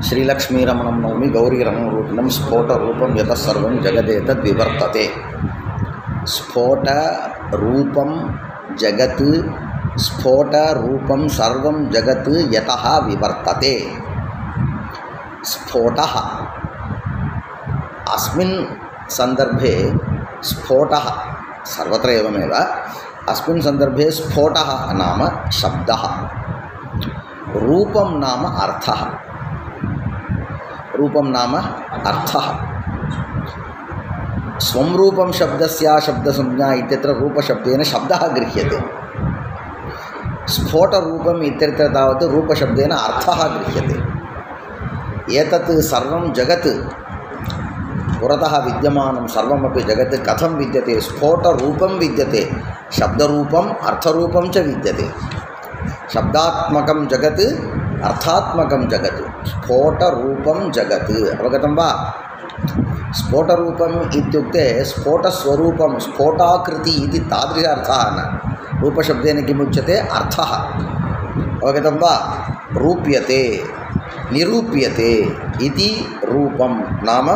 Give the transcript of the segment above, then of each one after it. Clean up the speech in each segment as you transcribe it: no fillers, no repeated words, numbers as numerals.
श्रीलक्ष्मीरमणं नौमि गौरीरमणरूपिणं स्फोटरूपं यतः सर्वं जगदेतद्विवर्तते। स्फोटरूपं जगत् स्फोटरूपं सर्वं जगत् यतः विवर्तते। स्फोटः अस्मिन् सन्दर्भे स्फोटः सर्वत्र एवमेव। अस्मिन् सन्दर्भे स्फोटः नाम शब्दः, रूपं नाम अर्थः। रूपं नाम अर्थः। स्वं रूपं शब्दस्य शब्दसंज्ञा इत्यत्र रूपशब्देन शब्दः गृह्यते। स्फोटरूपम् इत्यत्र तावत् रूपशब्देन अर्थः गृह्यते। एतत् सर्वं जगत् पुरतः विद्यमानं सर्वमपि जगत् कथं विद्यते? स्फोटरूपं विद्यते, शब्दरूपम् अर्थरूपं च विद्यते। शब्दात्मकं जगत् अर्थात्मकं जगत्, स्फोटरूपं जगत्। अवगतं वा? स्फोटरूपम् इत्युक्ते स्फोटस्वरूपं, स्फोटाकृति इति तादृश अर्थः न। रूपशब्देन किमुच्यते? अर्थः। अवगतं वा? रूप्यते, निरूप्यते इति रूपं नाम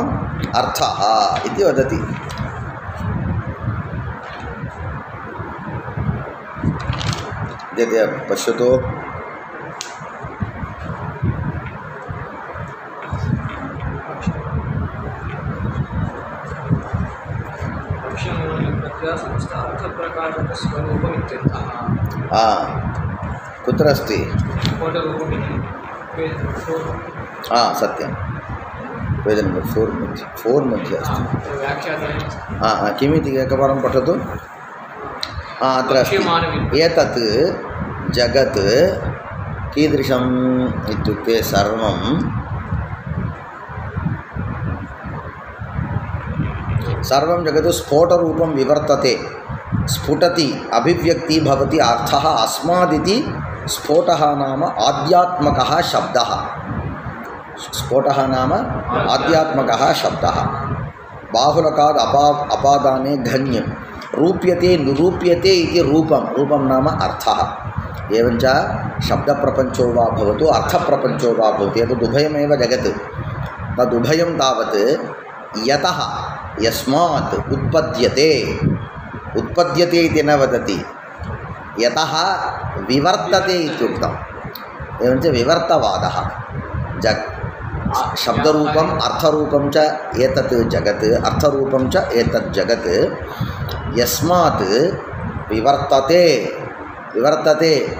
अर्थः इति वदति। पश्यतु, कुत्र अस्ति? सत्यं, पेज् नम्बर् 4 मध्ये अस्ति। किमिति एकवारं पठतु। अत्र अस्ति, एतत् जगत् कीदृशम् इत्युक्ते सर्वं जगत् स्फोटरूपं विवर्तते, स्फुटति, अभिव्यक्ति भवति, अर्थः अस्मादिति। स्फोटः नाम आध्यात्मकः शब्दः। स्फोटः नाम आध्यात्मकः शब्दः। बाहुलकाद् अपादाने घन्यं, रूप्यते निरूप्यते इति रूपं नाम अर्थः। एवञ्च शब्दप्रपञ्चो वा भवतु अर्थप्रपञ्चो वा भवतु, एतदुभयमेव जगत्। तदुभयं तावत् यतः यस्मात् उत्पद्यते इति न वदति, यतः विवर्तते इत्युक्तम्। एवञ्च विवर्तवादः शब्दरूपम् अर्थरूपं च एतत् जगत्, अर्थरूपं च एतत् जगत् यस्मात् विवर्तते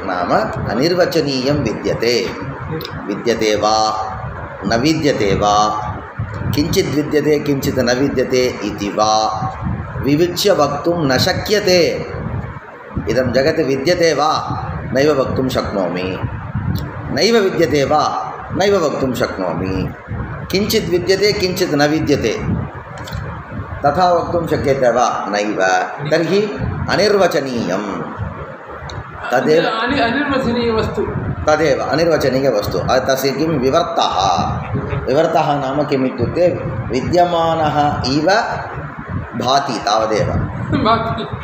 नाम अनिर्वचनीयं विद्यते वा न विद्यते वा, किञ्चित् विद्यते किञ्चित् न विद्यते इति वा विविच्य वक्तुं न शक्यते। इदं जगत् विद्यते वा नैव वक्तुं शक्नोमि, नैव विद्यते वा नैव वक्तुं शक्नोमि, किञ्चित् विद्यते किञ्चित् न विद्यते तथा वक्तुं शक्यते वा? नैव। तर्हि अनिर्वचनीयं, तदेव अनिर्वचनीयवस्तु। तस्य किं? विवर्तः नाम किम् इत्युक्ते विद्यमानः इव भाति, तावदेव,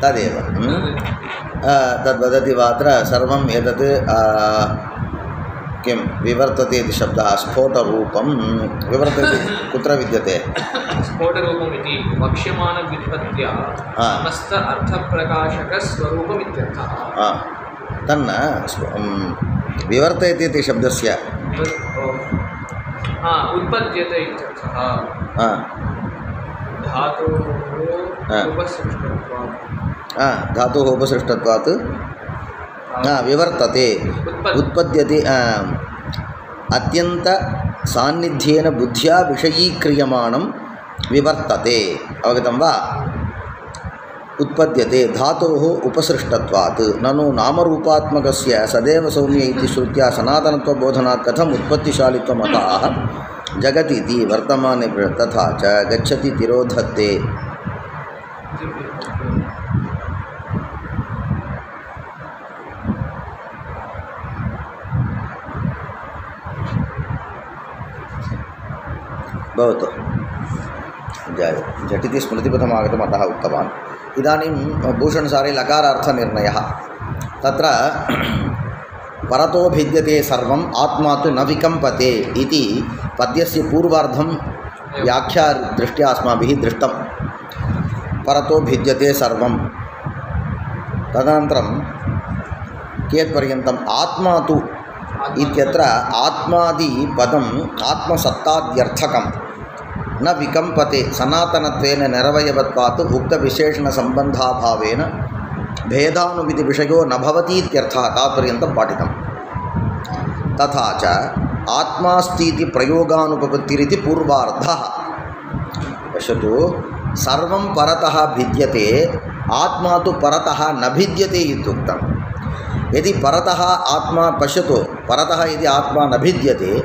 तदेव। तद्वदति वा अत्र सर्वम् एतत् किं विवर्तते इति शब्दः। स्फोटरूपं विवर्तते कुत्र विद्यते? स्फोटरूपम् इति वक्ष्यमाणव्युत्पत्त्या समस्त अर्थप्रकाशकस्वरूपम् इत्यर्थः। तन्न विवर्तयति इति शब्दस्य उत्पद्यते इत्यर्थः। धातुः उपसृष्टत्वात् विवर्तते, उत्पद्यते। अत्यन्त सान्निध्येन बुद्ध्या विषयीक्रियमाणं विवर्तते। अवगतं वा? उत्पद्यते धातोः उपसृष्टत्वात्। ननु नामरूपात्मकस्य सदैव सौम्य इति श्रुत्या सनातनत्वबोधनात् कथम् उत्पत्तिशालित्वमतः जगतीति वर्तमाने तथा च गच्छति तिरोधत्ते। भवतु झटिति स्मृतिपथमागतम् अतः उक्तवान्। इदानीं भूषणसारे लकारार्थनिर्णयः। तत्र परतो भिद्यते सर्वम् आत्मा तु न विकम्पते इति पद्यस्य पूर्वार्धं व्याख्यादृष्ट्या अस्माभिः दृष्टं। परतो भिद्यते सर्वं, तदनन्तरं कियत्पर्यन्तम् आत्मा तु इत्यत्र आत्मादि पदम् आत्मसत्ताद्यर्थकं न विकम्पते सनातनत्वेन निरवयवत्वात् उक्तविशेषणसम्बन्धाभावेन भेदानुमिति विषयो न भवति इत्यर्थः तावत्पर्यन्तं पाठितं। तथा च आत्मास्तीति प्रयोगानुपपत्तिरिति पूर्वार्धः। पश्यतु, सर्वं परतः भिद्यते, आत्मा तु परतः न भिद्यते इत्युक्तं। यदि परतः आत्मा, पश्यतु, परतः यदि आत्मा न भिद्यते,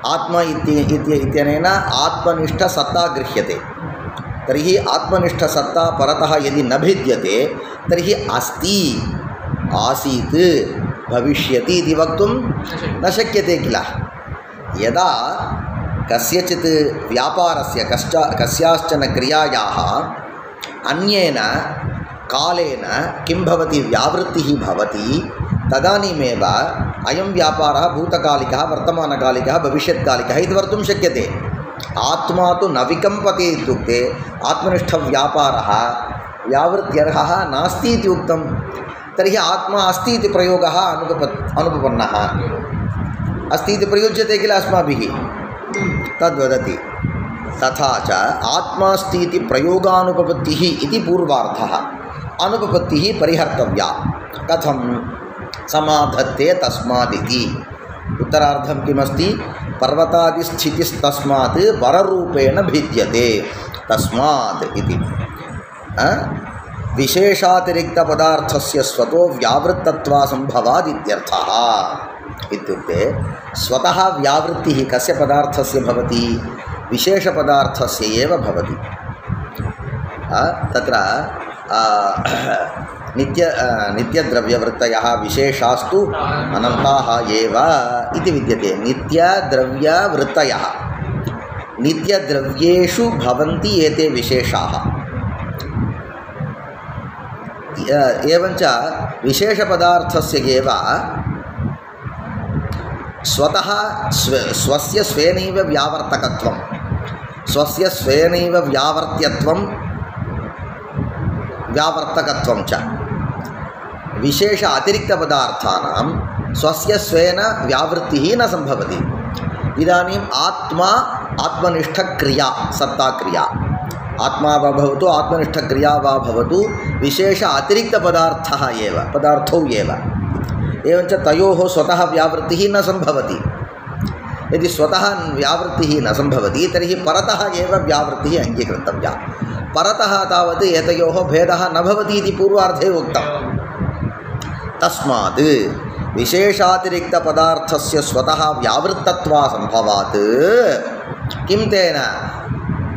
आत्मा इत्यनेन आत्मनिष्ठसत्ता गृह्यते। तर्हि आत्मनिष्ठसत्ता परतः यदि न भिद्यते तर्हि अस्ति, आसीत्, भविष्यति इति वक्तुं न शक्यते किल। यदा कस्यचित् व्यापारस्य कस्याश्चन क्रियायाः अन्येन कालेन किं भवति, व्यावृत्तिः भवति, तदानीमेव अयं व्यापारः भूतकालिकः, वर्तमानकालिकः, भविष्यत्कालिकः इति वक्तुं शक्यते। आत्मा तु न विकम्पते इत्युक्ते आत्मनिष्ठव्यापारः व्यावृत्त्यर्हः नास्ति इति उक्तं। तर्हि आत्मा अस्ति इति प्रयोगः अनुपपन्नः, अस्ति इति प्रयुज्यते किल अस्माभिः, तद्वदति। तथा च आत्मास्तीति प्रयोगानुपपत्तिः इति पूर्वार्धः। अनुपपत्तिः परिहर्तव्या। कथं? समाधत्ते तस्मादिति। उत्तरार्धं किमस्ति? पर्वतादिस्थितिस्तस्मात् पररूपेण भिद्यते तस्मात् इति। विशेषातिरिक्तपदार्थस्य स्वतो व्यावृत्तत्वासंभवात् इत्यर्थः। इत्युक्ते स्वतः व्यावृत्तिः कस्य पदार्थस्य भवति? विशेषपदार्थस्य एव भवति। तत्र नित्यद्रव्यवृत्तयः विशेषास्तु अनन्ताः एव इति विद्यते। नित्यद्रव्यवृत्तयः, नित्यद्रव्येषु भवन्ति एते विशेषाः। एवञ्च विशेषपदार्थस्य एव स्वतः स्वस्य स्वेनैव व्यावर्तकत्वं, स्वस्य स्वेनैव व्यावर्त्यत्वं, व्यावर्तकत्वं च। विशेष अतिरिक्तपदार्थानां स्वस्य स्वेन व्यावृत्तिः न सम्भवति। इदानीम् आत्मा आत्मनिष्ठक्रिया, सत्ताक्रिया, आत्मा वा भवतु आत्मनिष्ठक्रिया वा भवतु, विशेष अतिरिक्तपदार्थः एव, पदार्थौ एव। एवञ्च तयोः स्वतः व्यावृत्तिः न सम्भवति। यदि स्वतः व्यावृत्तिः न सम्भवति तर्हि परतः एव व्यावृत्तिः अङ्गीकर्तव्या। परतः तावत् एतयोः भेदः न भवति इति पूर्वार्धे उक्तं। तस्मात् विशेषातिरिक्तपदार्थस्य स्वतः व्यावृत्तत्वासंभवात् किं तेन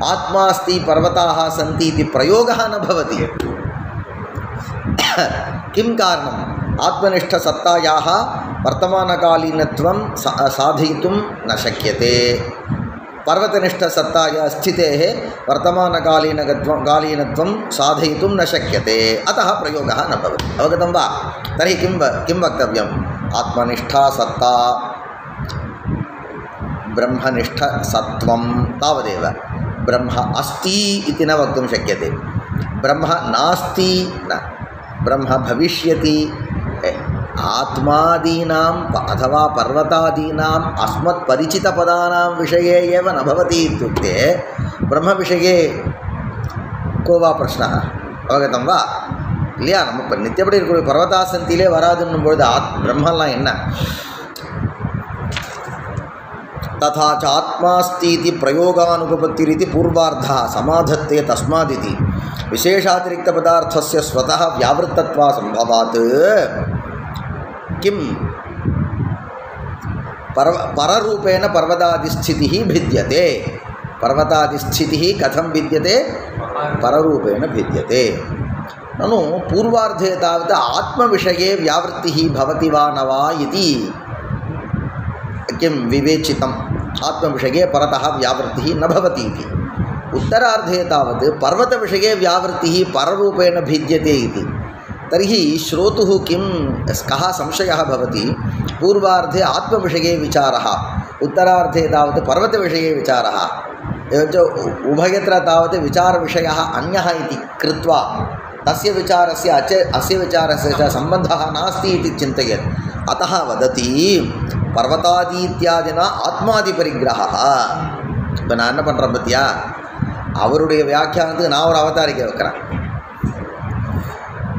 आत्मास्ति पर्वताः सन्ति इति प्रयोगः न भवति। किं कारणम्? आत्मनिष्ठसत्तायाः वर्तमानकालीनत्वं साधयितुं न शक्यते। पर्वतनिष्ठसत्तायाः स्थितेः वर्तमानकालीनत्वं साधयितुं न शक्यते, अतः प्रयोगः न भवति। अवगतं वा? तर्हि किं वक्तव्यम्? आत्मनिष्ठासत्ता, ब्रह्मनिष्ठसत्त्वं तावदेव। ब्रह्म अस्ति इति न वक्तुं शक्यते, ब्रह्म नास्ति न, ब्रह्म भविष्यति। आत्मादीनाम् अथवा पर्वतादीनाम् अस्मत्परिचितपदानां विषये एव न भवति इत्युक्ते ब्रह्मविषये को वा प्रश्नः? अवगतं वा? இல்லையா? நம்ம இப்போ நித்தியப்படி இருக்கக்கூடிய பர்வதாசந்தியிலே வராதுன்னும் பொழுது பிரம்மலாம் என்ன? तथा च आत्मास्तीति प्रयोगानुपपत्तिरिति पूर्वार्धः समाधत्ते तस्मादिति विशेषातिरिक्तपदार्थस्य स्वतः व्यावृत्तत्वासंभवात् किं पररूपेण पर्वतादिस्थितिः भिद्यते। पर्वतादिस्थितिः कथं भिद्यते? पररूपेण भिद्यते। ननु पूर्वार्धे तावत् आत्मविषये व्यावृत्तिः भवति वा न वा इति किं विवेचितम्। आत्मविषये परतः व्यावृत्तिः न भवति इति। उत्तरार्धे तावत् पर्वतविषये व्यावृत्तिः पररूपेण भिद्यते इति। तर्हि श्रोतुः किं कः संशयः भवति पूर्वार्धे आत्मविषये विचारः उत्तरार्धे तावत् पर्वतविषये विचारः एवञ्च उभयत्र तावत् विचारविषयः अन्यः इति कृत्वा तस्य विचारस्य अस्य विचारस्य च सम्बन्धः नास्ति इति चिन्तयेत् अतः वदति पर्वतादि इत्यादिना आत्मादिपरिग्रहः இப்போ நான் என்ன பண்ணுறேன் பற்றியா அவருடைய வியாக்கியானத்துக்கு நான் ஒரு அவதாரிக்கை வைக்கிறேன்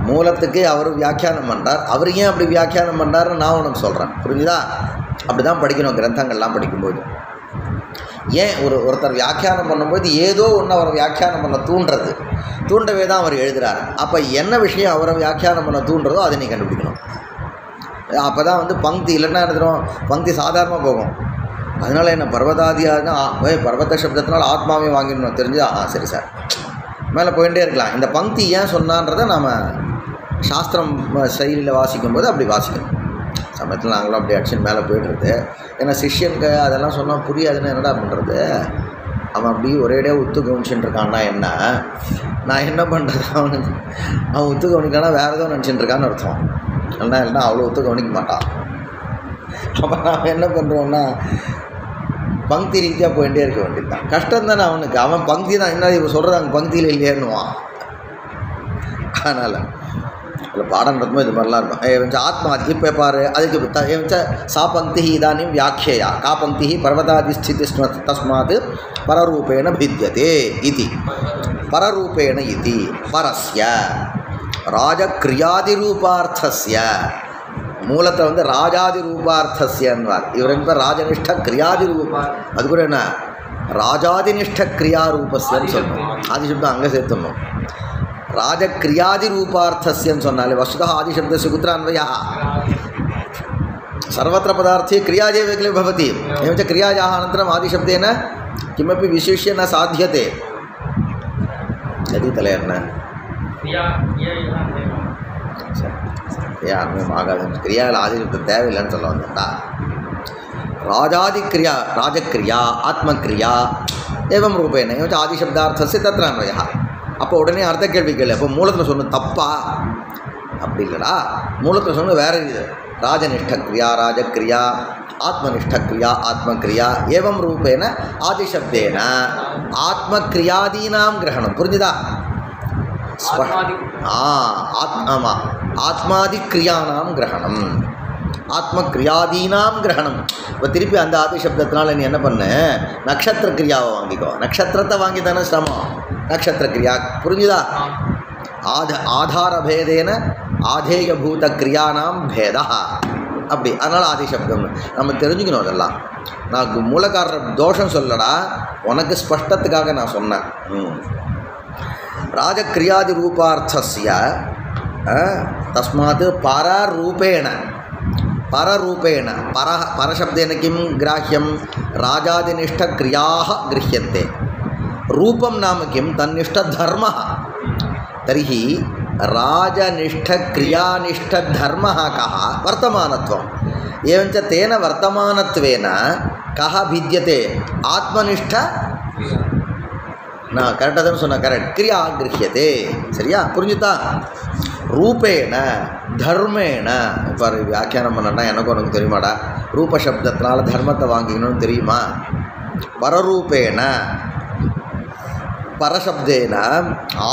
மூலத்துக்கு அவர் வியாக்கியானம் பண்ணுறார் அவர் ஏன் அப்படி வியாக்கியானம் பண்ணுறாருன்னு நான் உனக்கு சொல்கிறேன் புரிஞ்சுதா அப்படி தான் படிக்கணும் கிரந்தங்கள்லாம் படிக்கும்போது ஏன் ஒருத்தர் வியாக்கியானம் பண்ணும்போது ஏதோ ஒன்று அவரை வியாக்கியானம் பண்ண தூண்டவே தான் அவர் எழுதுகிறார் அப்போ என்ன விஷயம் அவரை வியாக்கியானம் பண்ண தூண்டுறதோ அதை நீ கண்டுபிடிக்கணும் அப்போ தான் வந்து பங்கி இல்லைன்னா எழுதுகிறோம் பங்கி சாதாரணமாக போகும் அதனால் என்ன பர்வதாதியானா பர்வத சப்தத்தினால் ஆத்மாவே வாங்கிடணும் தெரிஞ்சு சரி சார் மேலே போயிட்டே இருக்கலாம் இந்த பங்கி ஏன் சொன்னான்றதை நாம் சாஸ்திரம் செயலியில் வாசிக்கும்போது அப்படி வாசிக்கணும் சமயத்தில் நாங்களும் அப்படி ஆக்ஷன் மேலே போய்ட்டுருது ஏன்னா சிஷ்யனுக்கு அதெல்லாம் சொன்னால் புரியாதுன்னு என்னடா பண்ணுறது அவன் அப்படி ஒரேடியாக உத்து கவனிச்சுட்டு இருக்கான்னா என்ன நான் என்ன பண்ணுறது அவன் உத்து கவனிக்கானா வேறு ஏதோ நினச்சிட்டு இருக்கான்னு அர்த்தம் இல்லைன்னா அவ்வளோ ஒத்து கவனிக்க மாட்டான் அப்போ நாம் என்ன பண்ணுறோம்னா பங்கி ரீதியாக போயிட்டே இருக்க வேண்டியது தான் கஷ்டம் தானே அவனுக்கு அவன் பங்கி தான் என்ன இப்போ சொல்கிறது அங்கே பங்கியில் இல்லையேன்னுவான் அதனால் அதில் பாடம் நடத்தும்போது இது மாதிரிலாம் இருக்கும் ஏவஞ்ச ஆத்மா இப்போ பாரு அதுக்கு ஏவஞ்ச சா பங்கி இதானிம் வியாக்கியா கா பங்கி பர்வதாதிஸ்திதி தஸ்மாத் பரரூபேண भिद्यते इति பரரூபேண इति பரஸ்ய ராஜக்ரியாதிரூபார்த்தஸ்ய மூலத்தை வந்து ராஜாதி ரூபார்த்தஸ்யன்வார் இவர் என்ப ராஜனிஷ்ட கிரியாதி ரூபா அது கூட என்ன ராஜாதினிஷ்ட கிரியாரூபஸ்யன்னு சொல்லணும் ஆதிசப்தம் அங்கே சேர்த்துடணும் ராஜக்ரியாதி ரூபார்த்தஸ்யன்னு சொன்னாலே வஸ்துதா ஆதிசப்தस्य कुत्र अन्वयः सर्वत्र पदार्थे क्रियादेवकले भवति एवञ्च क्रियायाः अनन्तरम् आदिशब्देन किमपि विशिष्य न साध्यते यदि तलेर्न अन्वयम् आगाद क्रियाल आदिशब्दं தேவையில்லைன்னு சொல்ல வந்தேன்டா राजादिक्रिया राजक्रिया आत्मक्रिया एवं रूपेण एवञ्च आदिशब्दार्थस्य तत्र अन्वयः அப்போ உடனே அர்த்த கேள்வி கேள்வி அப்போ மூலத்தில் சொன்ன தப்பா அப்படி இல்லைடா மூலத்தில் சொன்ன வேற இது ராஜனிஷ்ட கிரியா ராஜக்ரியா ஆத்மனிஷ்ட கிரியா ஆத்மக்ரியா ஏவம் ரூபேன ஆதிசப்தேன ஆத்மக்ரியாதீனாம் கிரகணம் புரிஞ்சுதா ஆமாம் ஆத்மாதிக்ரியானாம் கிரகணம் ஆத்மக்ரியாதீனாம் கிரகணம் இப்போ திருப்பி அந்த ஆதிசப்தத்தினால நீ என்ன பண்ண நக்ஷத்திர கிரியாவை வாங்கிக்கோ நக்ஷத்திரத்தை வாங்கி தானே சிரமம் நக்ஷத்திர கிரியா புரிஞ்சுதா ஆதாரபேதேன ஆதேயபூத கிரியானாம் பேதா அப்படி அதனால் ஆதிசப்தம் நம்ம தெரிஞ்சுக்கணும் அதெல்லாம் நான் மூலக்காரர் தோஷம் சொல்லடா உனக்கு ஸ்பஷ்டத்துக்காக நான் சொன்னேன் ராஜக்ரியாதி ரூபார்த்தஸ்ய தஸ்மாத் பரரூபேண पररूपेण परशब्देन किं ग्राह्यं राजादिनिष्ठक्रियाः गृह्यन्ते रूपं नाम किं तन्निष्ठधर्मः तर्हि राजनिष्ठक्रियानिष्ठधर्मः कः वर्तमानत्वम् एवञ्च तेन वर्तमानत्वेन कः भिद्यते आत्मनिष्ठ ना करेक्ट अदनु सोन्ना करेक्ट क्रिया गृह्यते सरिया पुरिஞ்சுதா ரூபேண தர்மேண இப்போ வியாக்கியானம் பண்ணனா எனக்கு உனக்கு தெரியுமாடா ரூப சப்தத்தினால தர்மத்தை வாங்கிக்கணும்னு தெரியுமா பரரூபேண பரசப்தேன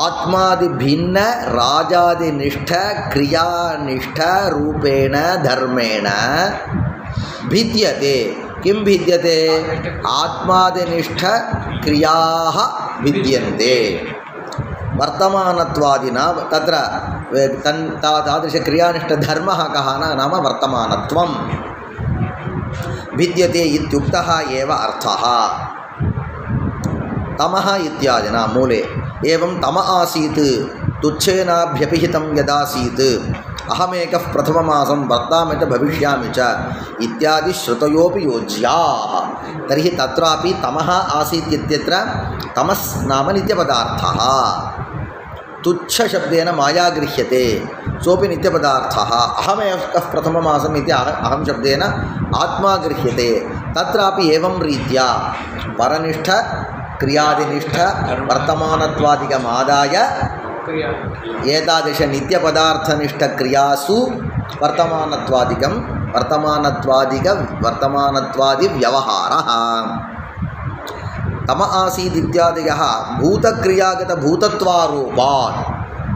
ஆத்மாதி பின்ன ராஜாதினிஷ்ட கிரியானிஷ்ட ரூபேண தர்மேண भिद्यते किं भिद्यते आत्मादिनिष्ठ क्रियाः भिद्यन्ते वर्तमानत्वादिना तत्र तादृशक्रियानिष्ठधर्मः कः नाम वर्तमानत्वं भिद्यते इत्युक्तः एव अर्थः तमः इत्यादिना मूले एवं तम आसीत् तुच्छेनाभ्यपिहितं यदासीत् अहमेकः प्रथममासं वर्तामि च भविष्यामि च इत्यादि श्रुतयोपि योज्याः तर्हि तत्रापि तमः आसीत् इत्यत्र तमस् नाम नित्यपदार्थः तुच्छशब्देन माया गृह्यते सोऽपि नित्यपदार्थः अहमेकः प्रथममासम् इति अहं शब्देन आत्मा गृह्यते तत्रापि एवं रीत्या परनिष्ठ क्रियादिनिष्ठ वर्तमानत्वादिकमादाय क्रिया एतादृश नित्यपदार्थनिष्ठक्रियासु वर्तमानत्वादिव्यवहारः तम आसीत् इत्यादयः भूतक्रियागतभूतत्वारोपात्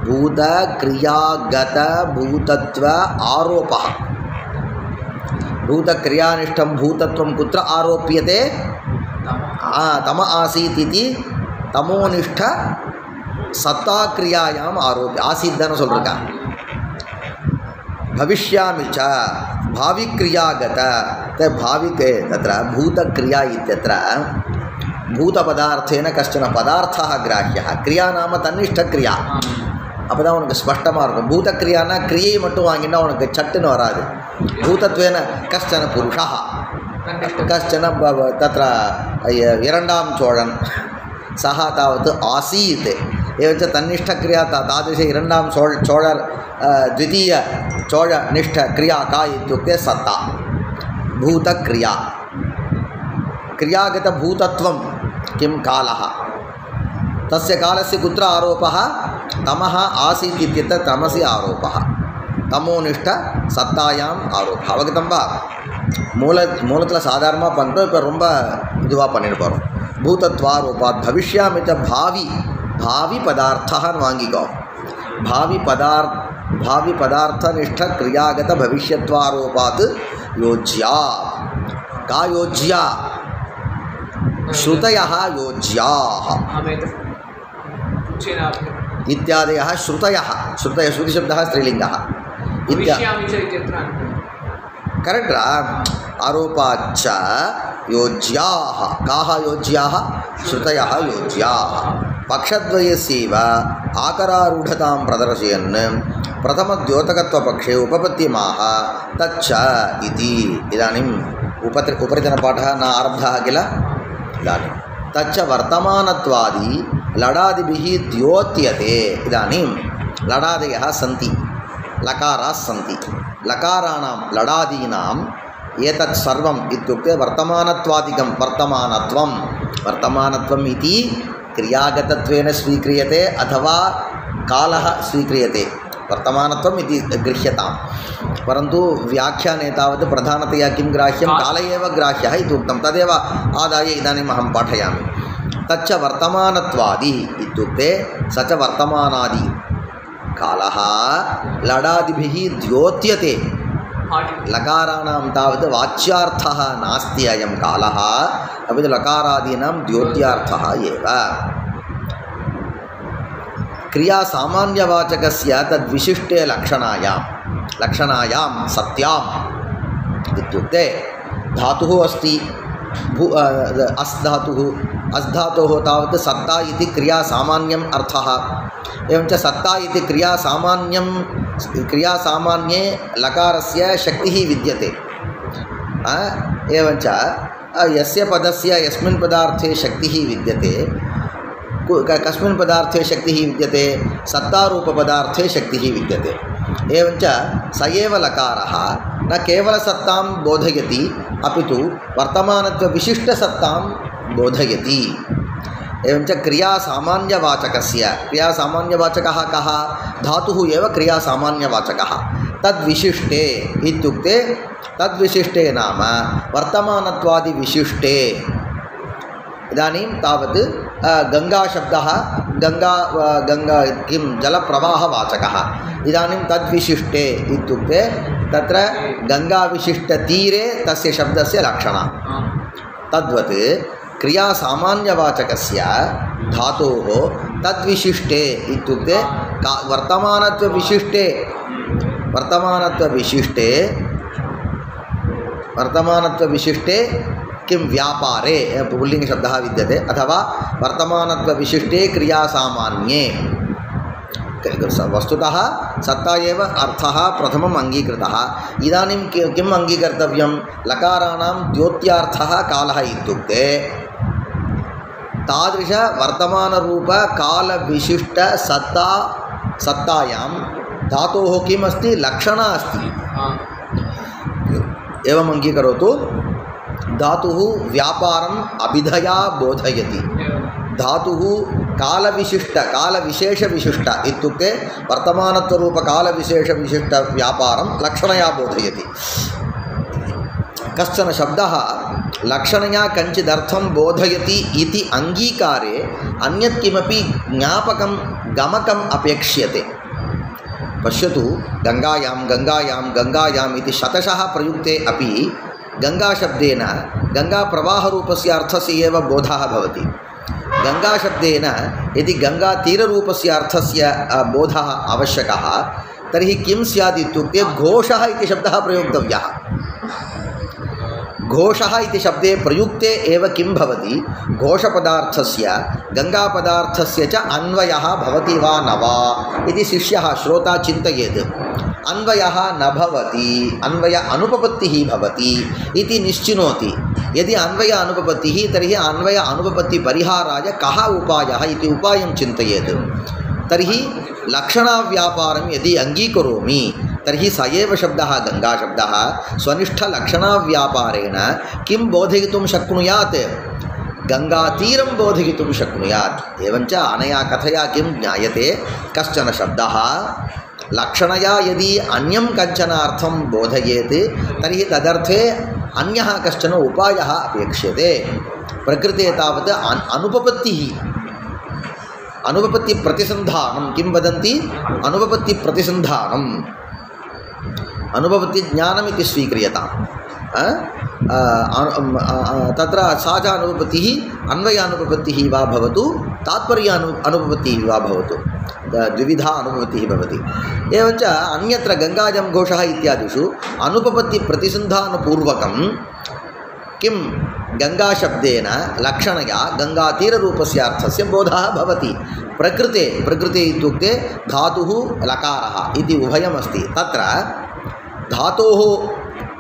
भूतक्रियागतभूतत्व आरोपः भूतक्रियानिष्ठं भूतत्वं कुत्र आरोप्यते तम आसीत् इति तमोनिष्ठ सत्ता क्रियायाम आरोप्य आसीत् दान சொல்றா भविष्यामि च भावि क्रियागत भाविके तत्र भूतक्रिया इत्यत्र भूतपदार्थेन कश्चन पदार्थः ग्राह्यः क्रिया नाम तन्निष्ठक्रिया அப்போ தான் உனக்கு ஸ்பஷ்டமாக இருக்கும் பூதக்ரியானா கிரியை மட்டும் வாங்கினா உனக்கு சட்டுன்னு வராது பூதத்வேன கஷ்டன புருஷா कश्चन तत्र இரண்டாம் சோழன் सः तावत् आसीत् एवञ्च तन्निष्ठक्रिया तादृश இரண்டாம் चोळर् द्वितीय चोळनिष्ठक्रिया का इत्युक्ते सत्ता भूतक्रिया क्रियागतभूतत्वं किं कालः तस्य कालस्य कुत्र आरोपः तमः आसीत् इत्यत्र तमसि आरोपः तमोनिष्ठ सत्तायाम् आरोपः अवगतं वा மூலத்தில் சாதாரணமாக பண்ணுறோம் இப்போ ரொம்ப இதுவாக பண்ணிட்டு போகிறோம் பூதத்வாரோபாத் பவிஷ்யாமி ச भावी पदार्थान् वांगिको भावी पदार्थनिष्ठ क्रियागत भविष्यत्वारोपात् योज्या का योज्या श्रुतयः योज्याः इत्यादयः श्रुतयः श्रुतिशब्दः स्त्रीलिङ्गः करेक्ट आरोपाच्च योज्याः काः योज्याः श्रुतयः योज्याः पक्षद्वयस्यैव आकरारूढतां प्रदर्शयन् प्रथमद्योतकत्वपक्षे उपपत्तिमाह तच्च इति इदानीम् उपरितनपाठः न आरब्धः किल इदानीं तच्च वर्तमानत्वादि लडादिभिः द्योत्यते इदानीं लडादयः सन्ति लकाराः सन्ति लकाराणां लडादीनाम् एतत् सर्वम् इत्युक्ते वर्तमानत्वादिकं वर्तमानत्वम् इति क्रियागतत्वेन स्वीक्रियते अथवा कालः स्वीक्रियते वर्तमानत्वम् इति गृह्यताम् परन्तु व्याख्याने तावत् प्रधानतया किं ग्राह्यं काल एव ग्राह्यः इति उक्तं तदेव आदाय इदानीम् अहं पाठयामि तच्च वर्तमानत्वादि इत्युक्ते स च वर्तमानादि कालः लडादिभिः द्योत्यते लकाराणां तावत् वाच्यार्थः नास्ति अयं कालः अपि च लकारादीनां द्योत्यार्थः एव क्रिया सामान्यवाचकस्य तद्विशिष्टे लक्षणायां सत्याम् इत्युक्ते धातुः अस्ति अस् धातोः तावत् सत्ता इति क्रिया सामान्यम् अर्थः एवं च सत्ता इति क्रियासामान्ये लकारस्य शक्तिः विद्यते एवं च यस्य पदस्य यस्मिन् पदार्थे शक्तिः विद्यते कस्मिन् पदार्थे शक्तिः विद्यते सत्तारूपपदार्थे शक्तिः विद्यते एवं च स एव लकारः न केवलसत्तां बोधयति अपि तु वर्तमानत्वविशिष्टसत्तां बोधयति एवं च क्रियासामान्यवाचकः कः धातुः एव क्रियासामान्यवाचकः तद्विशिष्टे इत्युक्ते तद्विशिष्टे नाम वर्तमानत्वादिविशिष्टे इदानीं तावत् गङ्गाशब्दः गङ्गा किं जलप्रवाहवाचकः इदानीं तद्विशिष्टे इत्युक्ते तत्र गङ्गाविशिष्टतीरे तस्य शब्दस्य लक्षणं तद्वत् क्रियासामान्यवाचकस्य धातोः तद्विशिष्टे इत्युक्ते वर्तमानत्वविशिष्टे किं व्यापारे पुल्लिङ्गशब्दः विद्यते अथवा वर्तमानत्वविशिष्टे क्रियासामान्ये वस्तुतः सत्ता एव अर्थः प्रथमम् अङ्गीकृतः इदानीं किम् अङ्गीकर्तव्यं लकाराणां द्योत्यार्थः कालः इत्युक्ते तादृश वर्तमानरूपकालविशिष्टसत्तायां धातोः किम् अस्ति लक्षणा अस्ति एवम् अङ्गीकरोतु धातुः व्यापारम् अभिधया बोधयति धातुः कालविशेषविशिष्ट इत्युक्ते वर्तमानत्वरूपकालविशेषविशिष्टव्यापारं लक्षणया बोधयति कश्चन शब्दः लक्षणया कञ्चिदर्थं बोधयति इति अङ्गीकारे अन्यत् किमपि ज्ञापकं गमकम् अपेक्ष्यते पश्यतु गङ्गायाम् इति शतशः प्रयुक्ते अपि गङ्गाशब्देन गङ्गाप्रवाहरूपस्य अर्थस्य एव बोधः भवति गङ्गाशब्देन यदि गङ्गातीररूपस्य अर्थस्य बोधः आवश्यकः तर्हि किं स्यात् इत्युक्ते घोषः इति शब्दः प्रयोक्तव्यः घोषः इति शब्दे प्रयुक्ते एव किं भवति घोषपदार्थस्य गङ्गापदार्थस्य च अन्वयः भवति वा न वा इति शिष्यः श्रोता चिन्तयेत् अन्वयः न भवति अन्वय अनुपपत्तिः भवति इति निश्चिनोति यदि अन्वय अनुपपत्तिः तर्हि अन्वय अनुपपत्तिपरिहाराय कः उपायः इति उपायं चिन्तयेत् तर्हि लक्षणाव्यापारं यदि अङ्गीकरोमि तर्हि स एव शब्दः गङ्गाशब्दः स्वनिष्ठलक्षणाव्यापारेण किं बोधयितुं शक्नुयात् गङ्गातीरं बोधयितुं शक्नुयात् एवञ्च अनया कथया किं ज्ञायते कश्चन शब्दः लक्षणया यदि अन्यं कञ्चन अर्थं बोधयेत् तर्हि तदर्थे अन्यः कश्चन उपायः अपेक्ष्यते प्रकृते तावत् अनुपपत्तिप्रतिसन्धानं किं वदन्ति अनुपपत्तिप्रतिसन्धानम् अनुपपत्तिज्ञानमिति स्वीक्रियताम् तत्र सा च अनुपपत्तिः अन्वयानुपपत्तिः वा भवतु तात्पर्यानुपपत्तिः वा भवतु द्विविधा अनुपपत्तिः भवति एवञ्च अन्यत्र गङ्गाजं घोषः इत्यादिषु अनुपपत्तिप्रतिसन्धानपूर्वकं किं गङ्गाशब्देन लक्षणया गङ्गातीररूपस्य अर्थस्य बोधः भवति प्रकृते इत्युक्ते धातुः लकारः इति उभयमस्ति तत्र धातोः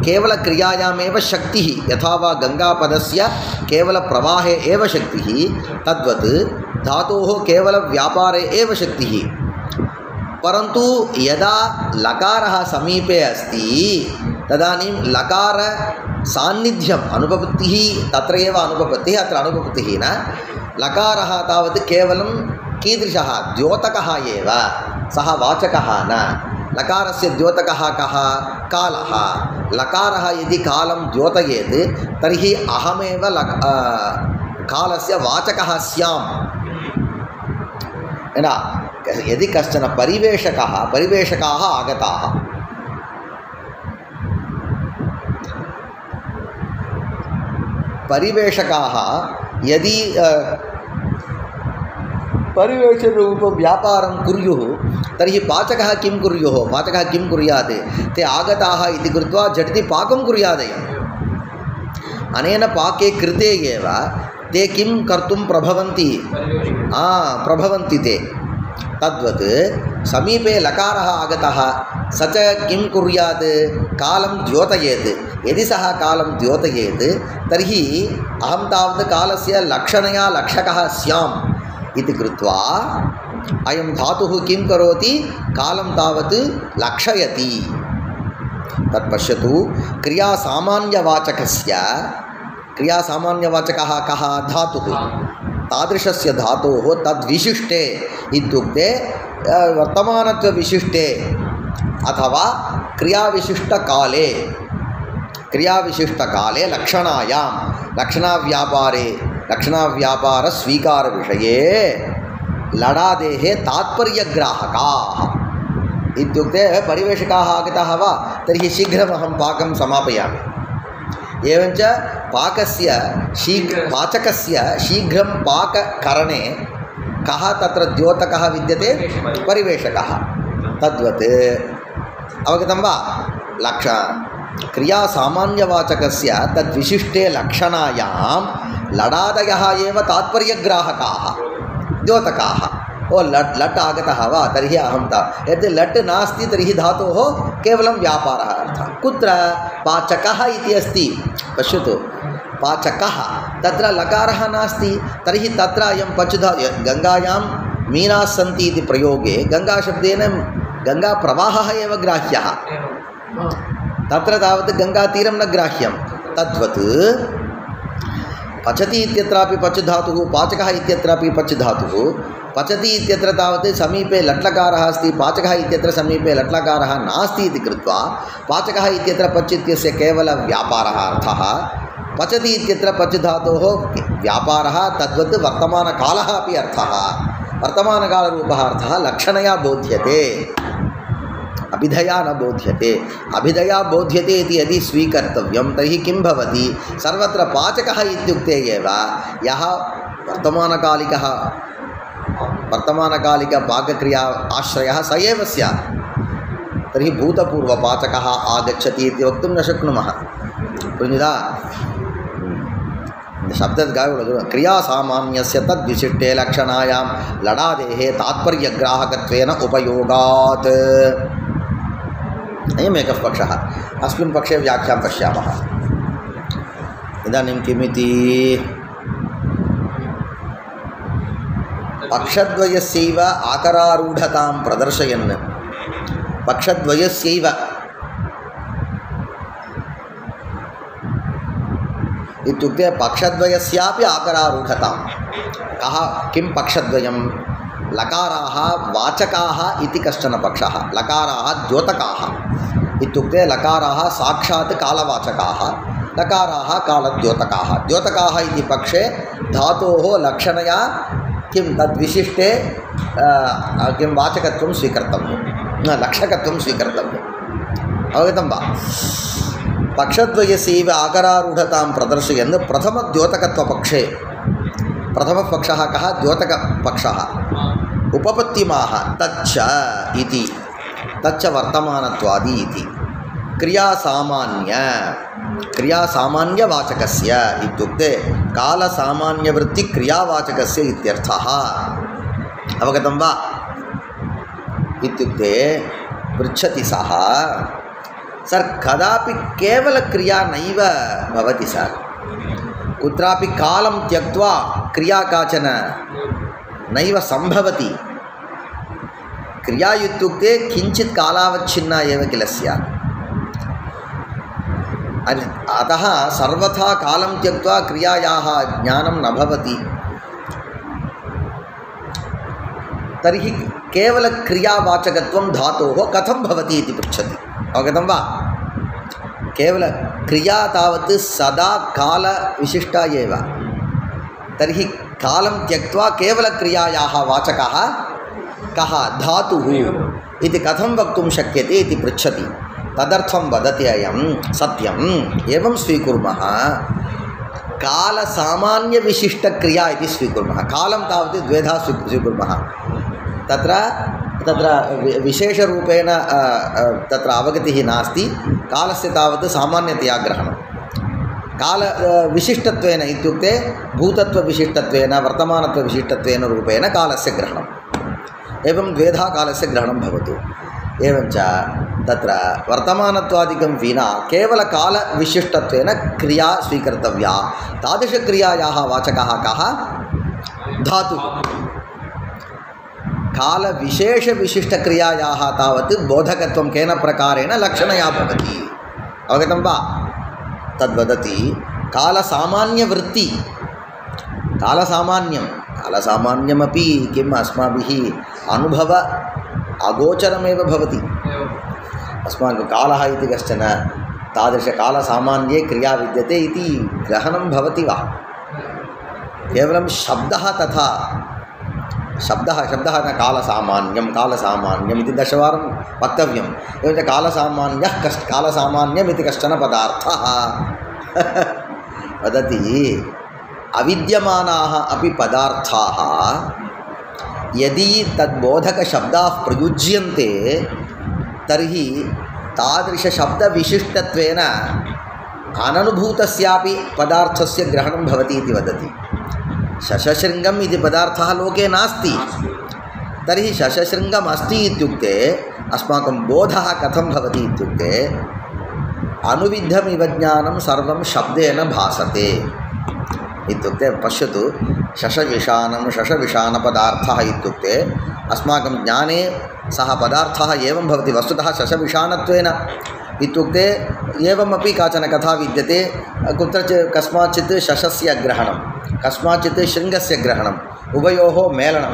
केवलक्रियायामेव शक्तिः यथा वा गङ्गापदस्य केवलप्रवाहे एव शक्तिः तद्वत् धातोः केवलव्यापारे एव शक्तिः परन्तु यदा लकारः समीपे अस्ति तदानीं लकार सान्निध्यम् अनुपपत्तिः तत्र एव अनुपपत्तिः अत्र अनुपपत्तिः न लकारः तावत् केवलं कीदृशः द्योतकः एव सः वाचकः न लकारस्य द्योतकः कः कालः लकारः यदि कालं द्योतयेत् तर्हि अहमेव कालस्य वाचकः स्याम् यदि कश्चन परिवेशकाः आगताः परिवेशकाः यदि परिवेशरूपव्यापारं कुर्युः तर्हि पाचकः किं कुर्युः पाचकः किं कुर्यात् ते आगताः इति कृत्वा झटिति पाकं कुर्यादयम् अनेन पाके कृते एव ते किं कर्तुं प्रभवन्ति ते तद्वत् समीपे लकारः आगतः स च किं कुर्यात् कालं द्योतयेत् यदि सः कालं द्योतयेत् तर्हि अहं तावत् कालस्य लक्षणया लक्षकः स्याम् इति कृत्वा अयं धातुः किं करोति कालं तावत् लक्षयति तत् पश्यतु क्रियासामान्यवाचकः कः धातुः तादृशस्य धातोः तद्विशिष्टे इत्युक्ते वर्तमानत्वविशिष्टे अथवा क्रियाविशिष्टकाले लक्षणाव्यापारस्वीकारविषये लडादेः तात्पर्यग्राहकाः इत्युक्ते परिवेशकाः आगताः वा तर्हि शीघ्रमहं पाकं समापयामि एवञ्च पाचकस्य शीघ्रं पाककरणे कः तत्र द्योतकः विद्यते परिवेशकः तद्वत् अवगतं वा क्रियासामान्यवाचकस्य तद्विशिष्टे लक्षणायां लडादयः एव तात्पर्यग्राहकाः द्योतकाः लट् आगतः वा तर्हि अहं यद् लट् नास्ति तर्हि धातोः केवलं व्यापारः अर्थः कुत्र पाचकः इति अस्ति पश्यतु पाचकः तत्र लकारः नास्ति तर्हि तत्र अयं पचुधा गङ्गायां मीनाः सन्ति इति प्रयोगे गङ्गाशब्देन गङ्गाप्रवाहः एव ग्राह्यः तत्र तावत् गङ्गातीरं न ग्राह्यं तद्वत् पचति इत्यत्रापि पच् धातुः पाचकः इत्यत्रापि पच् धातुः पचति इत्यत्र तावत् समीपे लट्लकारः अस्ति पाचकः इत्यत्र समीपे लट्लकारः नास्ति इति कृत्वा पाचकः इत्यत्र पच् इत्यस्य केवलव्यापारः अर्थः पचति इत्यत्र पच् धातोः व्यापारः तद्वत् वर्तमानकालः अपि अर्थः वर्तमानकालरूपः अर्थः लक्षणया बोध्यते अभिधया न बोध्यते अभिधया बोध्यते इति यदि स्वीकर्तव्यं तर्हि किं भवति सर्वत्र पाचकः इत्युक्ते एव यः वर्तमानकालिकपाकक्रिया आश्रयः स एव स्यात् तर्हि भूतपूर्वपाचकः आगच्छति इति वक्तुं न शक्नुमः पुण्यदा शब्दद्गायः क्रियासामान्यस्य तद्विशिष्टे लक्षणायां लडादेः तात्पर्यग्राहकत्वेन उपयोगात् अयमेकः पक्षः अस्मिन् पक्षे व्याख्यां पश्यामः इदानीं किमिति पक्षद्वयस्यैव आकरारूढतां प्रदर्शयन् पक्षद्वयस्यैव इत्युक्ते पक्षद्वयस्यापि आकरारूढतां कः किं पक्षद्वयं लकाराः वाचकाः इति कश्चन पक्षः लकाराः द्योतकाः इत्युक्ते लकाराः साक्षात् कालवाचकाः लकाराः कालद्योतकाः द्योतकाः इति पक्षे धातोः लक्षणया किं तद्विशिष्टे किं वाचकत्वं स्वीकर्तव्यं लक्षकत्वं स्वीकर्तव्यम् अवगतं वा पक्षद्वयस्यैव आकरारूढतां प्रदर्शयन् प्रथमद्योतकत्वपक्षे प्रथमः पक्षः कः द्योतकपक्षः उपपत्तिमाह तच्च इति तच्च वर्तमानत्वादि इति क्रियासामान्यवाचकस्य इत्युक्ते कालसामान्यवृत्तिक्रियावाचकस्य इत्यर्थः अवगतं वा इत्युक्ते पृच्छति सः सर् कदापि केवलक्रिया नैव भवति सर् कुत्रापि कालं त्यक्त्वा क्रिया काचन नैव सम्भवति क्रिया इत्युक्ते किञ्चित् कालावच्छिन्ना एव किल स्यात् अतः सर्वथा कालं त्यक्त्वा क्रियायाः ज्ञानं न भवति तर्हि केवलक्रियावाचकत्वं धातोः कथं भवति इति पृच्छति अवगतं वा केवलक्रिया तावत् सदा कालविशिष्टा एव तर्हि कालं त्यक्त्वा केवलक्रियायाः वाचकः कः धातुः इति कथं वक्तुं शक्यते इति पृच्छति तदर्थं वदति अयं सत्यम् एवं स्वीकुर्मः कालसामान्यविशिष्टक्रिया इति स्वीकुर्मः कालं तावत् द्वेधा स्वीकुर्मः तत्र विशेषरूपेण तत्र अवगतिः नास्ति कालस्य तावत् सामान्यतया ग्रहणं कालविशिष्टत्वेन इत्युक्ते भूतत्वविशिष्टत्वेन वर्तमानत्वविशिष्टत्वेन रूपेण कालस्य ग्रहणम् एवं द्वेधा कालस्य ग्रहणं भवतु एवञ्च तत्र वर्तमानत्वादिकं विना केवलकालविशिष्टत्वेन क्रिया स्वीकर्तव्या तादृशक्रियायाः वाचकः कः धातुः कालविशेषविशिष्टक्रियायाः तावत् बोधकत्वं केन प्रकारेण लक्षणया भवति अवगतं वा तद्वदति कालसामान्यवृत्ति कालसामान्यमपि किम् अस्माभिः अनुभव अगोचरमेव भवति अस्माकं कालः इति कश्चन तादृशकालसामान्ये क्रिया विद्यते इति ग्रहणं भवति वा केवलं शब्दः तथा शब्दः न कालसामान्यम् इति दशवारं वक्तव्यम् एवञ्च कालसामान्यम् इति कश्चन पदार्थः वदति अविद्यमानाः अपि पदार्थाः यदि तद्बोधकशब्दाः प्रयुज्यन्ते तर्हि तादृशशब्दविशिष्टत्वेन अननुभूतस्यापि पदार्थस्य ग्रहणं भवति इति वदति शशशृङ्गम् इति पदार्थः लोके नास्ति तर्हि शशशृङ्गम् अस्ति इत्युक्ते अस्माकं बोधः कथं भवति इत्युक्ते अनुविद्धमिव ज्ञानं सर्वं शब्देन भासते इत्युक्ते पश्यतु शशविषाणपदार्थः इत्युक्ते अस्माकं ज्ञाने सः पदार्थः एवं भवति वस्तुतः शशविषाणत्वेन इत्युक्ते एवमपि काचन कथा विद्यते कुत्रचित् कस्माच्चित् शशस्य ग्रहणं कस्माच्चित् शृङ्गस्य ग्रहणम् उभयोः मेलनं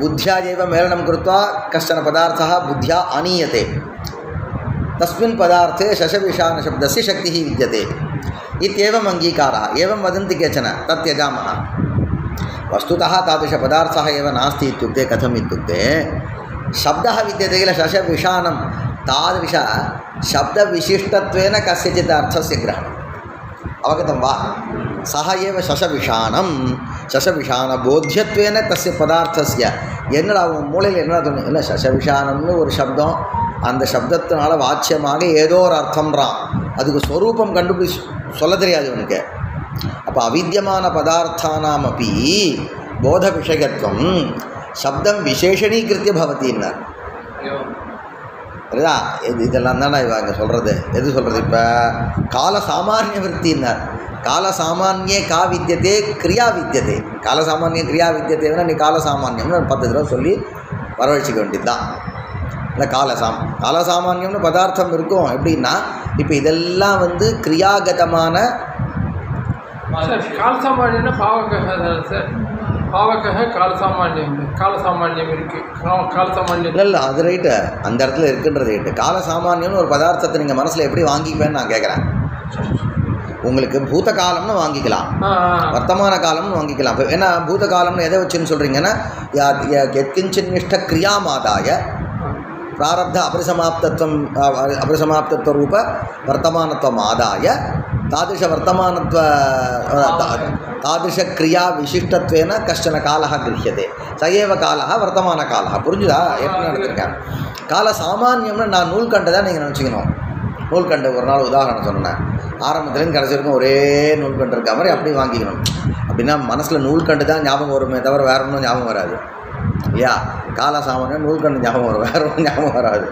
बुद्ध्या एव मेलनं कृत्वा कश्चन पदार्थः बुद्ध्या आनीयते तस्मिन् पदार्थे शशविषाणशब्दस्य शक्तिः विद्यते इत्येवम् अङ्गीकारः एवं वदन्ति केचन तत् त्यजामः वस्तुतः तादृशपदार्थः एव नास्ति इत्युक्ते कथम् इत्युक्ते शब्दः विद्यते किल शशविषाणं तादृशशब्दविशिष्टत्वेन कस्यचित् अर्थस्य ग्रहणम् अवगतं वा सः एव शशविषाणबोध्यत्वेन तस्य पदार्थस्य என்னடா உன் மூளையில் என்ன தோணும் இல்லை சசவிஷானம்னு ஒரு சப்தம் அந்த சப்தத்தினால வாச்சியமாக ஏதோ ஒரு அர்த்தம்ன்றான் அதுக்கு ஸ்வரூபம் கண்டுபிடி சொல்ல தெரியாது உனக்கு அப்போ அவித்தியமான பதார்த்தானாம் அப்படி போத விஷயத்துவம் சப்தம் விசேஷணீகிருத்திய பவத்தின்னார் புரியுதா இதெல்லாம் தானே இவங்க சொல்கிறது எது சொல்கிறது இப்போ கால சாமானிய விற்த்தின்னார் கால சாமானியே கா வித்தியதே கிரியா வித்தியதே கால சாமானிய கிரியா வித்தியதேன்னா நீ கால சாமானியம்னு 10 தடவை சொல்லி வரவழைச்சிக்க வேண்டியது தான் இல்லை கால சாமானியம்னு பதார்த்தம் இருக்கும் எப்படின்னா இப்போ இதெல்லாம் வந்து கிரியாகதமான கால சாமானியம்னா சார் பாவக்காக காலசாமானியம் இருக்குது காலசாமானியம் இல்லை அது ரைட்டு அந்த இடத்துல இருக்குன்றது ரைட்டு காலசாமானியம்னு ஒரு பதார்த்தத்தை நீங்கள் மனசில் எப்படி வாங்கிப்பேன்னு நான் கேட்குறேன் உங்களுக்கு பூத காலம்னு வாங்கிக்கலாம் வர்த்தமான காலம்னு வாங்கிக்கலாம் இப்போ ஏன்னா பூத காலம்னு எதை வச்சுன்னு சொல்கிறீங்கன்னா எத்கிஞ்சின்னிஷ்ட கிரியாமாதாய பிராரப்த அபரிசமாப்தத்துவ ரூப வர்த்தமானத்துவம் ஆதாய तादृशक्रिया विशिष्टत्वेन कश्चन कालः गृह्यते स एव कालः वर्तमानकालः புரிஞ்சுதா எப்படி நடந்திருக்கேன் கால சாமானியம்னு நான் நூல்கண்டு தான் நீங்கள் நினச்சிக்கணும் நூல்கண்டு ஒரு நாள் உதாரணம் சொன்னேன் ஆரம்பத்துலேருந்து கடைசி வரைக்கும் ஒரே நூல்கண்டு இருக்க மாதிரி அப்படி வாங்கிக்கணும் அப்படின்னா மனசில் நூல்கண்டு தான் ஞாபகம் வருமே தவிர வேற ஒன்றும் ஞாபகம் வராது இல்லையா கால சாமானியம் நூல்கண்டு ஞாபகம் வரும் வேற ஒன்றும் ஞாபகம் வராது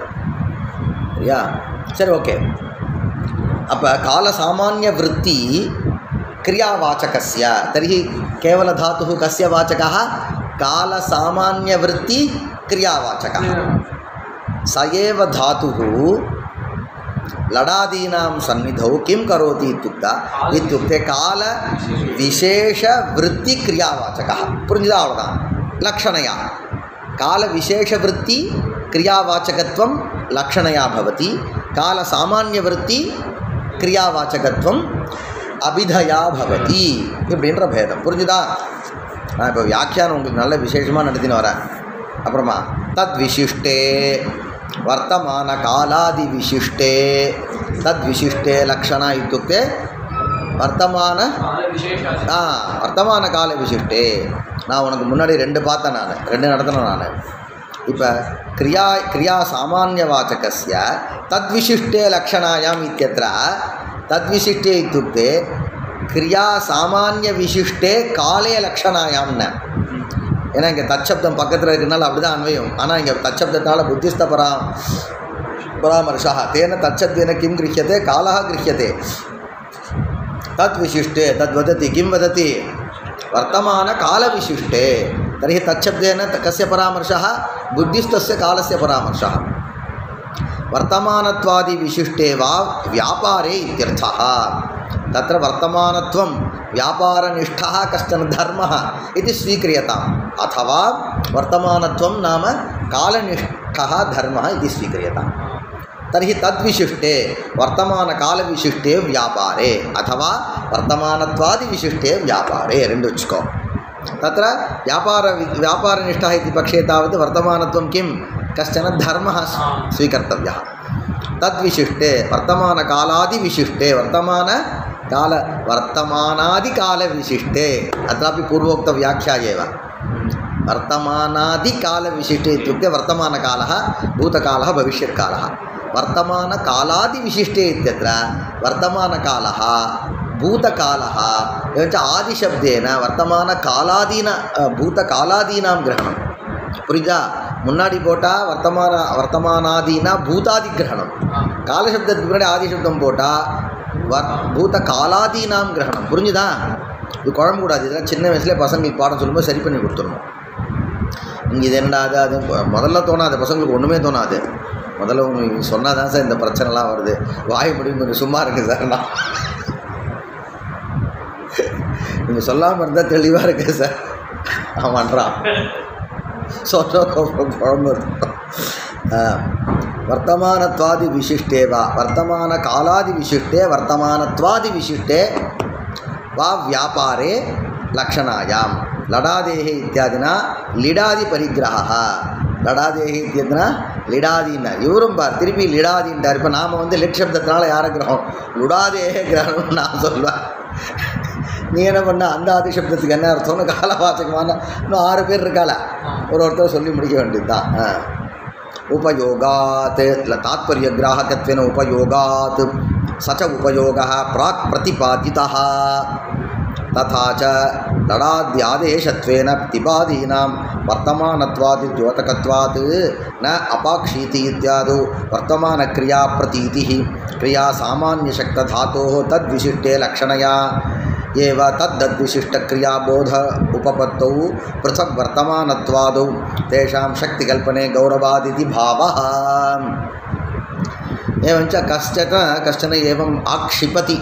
இல்லையா சரி ஓகே அப்போ कालसामान्यवृत्ति क्रियावाचकस्य तर्हि केवलधातुः कस्य वाचकः कालसामान्यवृत्ति क्रियावाचकः स एव धातुः लडादीनां सन्निधौ किं करोति इत्युक्ते कालविशेषवृत्तिक्रियावाचकः पुरिञ्जिदा अवदान लक्षणया कालविशेषवृत्ति क्रियावाचकत्वं लक्षणया भवति कालसामान्यवृत्ति क्रियावाचकत्वम अभिधया भवति இப்படின்ற பேதம் புரிஞ்சுதா நான் இப்போ வியாக்கியானம் உங்களுக்கு நல்ல விசேஷமாக நடத்தின்னு வரேன் அப்புறமா தத் விசிஷ்டே வர்த்தமான காலாதி விசிஷ்டே தத் விசிஷ்டே லக்ஷணா இத்துக்தே வர்த்தமான கால விசிஷ்டே நான் உனக்கு முன்னாடி 2 பார்த்தேன் நான் 2 நடத்தினேன் நான் இப்போ क्रिया सामान्यवाचकस्य तद्विशिष्टे लक्षणायाम् इत्यत्र तद्विशिष्टे इत्युक्ते क्रिया सामान्यविशिष्टे काले लक्षणायां न ஏன்னா இங்கே தச்சப்தம் பக்கத்தில் இருக்கிறனால அப்படி தான் அன்வயம் ஆனால் இங்கே தச்சப்தத்தினால புத்திஸ்த பராமர்ஷா தேன தச்சப்தேன கிம் கிருஹ்யते कालः गृह्यते तद्विशिष्टे तद्वदति किं वदति वर्तमानकालविशिष्टे तर्हि तच्छब्देन कस्य परामर्शः बुद्धिस्तस्य कालस्य परामर्शः वर्तमानत्वादिविशिष्टे वा व्यापारे इत्यर्थः तत्र वर्तमानत्वं व्यापारनिष्ठः कश्चन धर्मः इति स्वीक्रियताम् अथवा वर्तमानत्वं नाम कालनिष्ठः धर्मः इति स्वीक्रियताम् तर्हि तद्विशिष्टे वर्तमानकालविशिष्टे व्यापारे अथवा वर्तमानत्वादिविशिष्टे व्यापारे रेण्डु उच्चुको तत्र व्यापारनिष्ठः इति पक्षे तावत् वर्तमानत्वं किं कश्चन धर्मः स्वीकर्तव्यः तद्विशिष्टे वर्तमानकालादिविशिष्टे वर्तमानादिकालविशिष्टे अत्रापि पूर्वोक्तव्याख्या एव वर्तमानादिकालविशिष्टे इत्युक्ते वर्तमानकालः भूतकालः भविष्यत्कालः वर्तमानकालादिविशिष्टे इत्यत्र वर्तमानकालः भूतकालः एवञ्च आदिशब्देन भूतकालादीनां ग्रहणं புரியுதா முன்னாடி போட்டால் வர்த்தமானாதீனா பூதாதி கிரகணம் காலசப்தத்துக்கு முன்னாடி ஆதிசப்தம் போட்டால் பூத காலாதீனாம் கிரகணம் புரிஞ்சுதா இது குழம்பு கூடாது இதெல்லாம் சின்ன வயசுலேயே பசங்களுக்கு பாடம் சொல்லும்போது சரி பண்ணி கொடுத்துடணும் இங்கே இது என்னடா அது முதல்ல தோணாது பசங்களுக்கு ஒன்றுமே தோணாது முதல்ல உங்களுக்கு சொன்னால் தான் சார் இந்த பிரச்சனைலாம் வருது. வாய் முடியும் கொஞ்சம் சும்மா இருக்குது சார். நான் நீங்கள் சொல்லாமல் இருந்தால் தெளிவாக இருக்கு சார். ஆமான்றான் சொன்ன குழம்பு. வர்த்தமானத்வாதி விசிஷ்டே வா வர்த்தமான காலாதி விசிஷ்டே வர்த்தமானத்வாதி விசிஷ்டே வா வியாபாரே லக்ஷணாயாம் லடாதேஹே இத்தியாதினா லிடாதி பரிகிரஹா. லடாதேஹே இத்தியாதினா லிடாதின்னா இவரும் பார் திருப்பி லிடாதின்ட்டார். இப்போ நாம் வந்து லிட் சப்தத்தினால யாரை கிரகம் லுடாதேஹே கிரகம்னு நான் சொல்லுவேன். நீ என்ன பண்ண அந்த ஆதி சப்தத்துக்கு என்ன அர்த்தம்னு காலவாச்சகமான இன்னும் 6 பேர் இருக்கால ஒருத்தர் சொல்லி முடிக்க வேண்டியது தான். उपयोगात् तात्पर्यग्राहकत्वेन उपयोगात् स च उपयोगः प्राक् प्रतिपादितः तथा च लडाद्यादेशत्वेन तिबादीनां वर्तमानत्वात् द्योतकत्वात् न अपाक्षीति इत्यादौ वर्तमानक्रियाप्रतीतिः क्रिया सामान्यशक्तधातोः तद्विशिष्टे लक्षणया एव तद्विशिष्टक्रियाबोध उपपत्तौ पृथक् वर्तमानत्वादौ तेषां शक्तिकल्पने गौरवादिति भावः. एवञ्च कश्चन एवम् आक्षिपति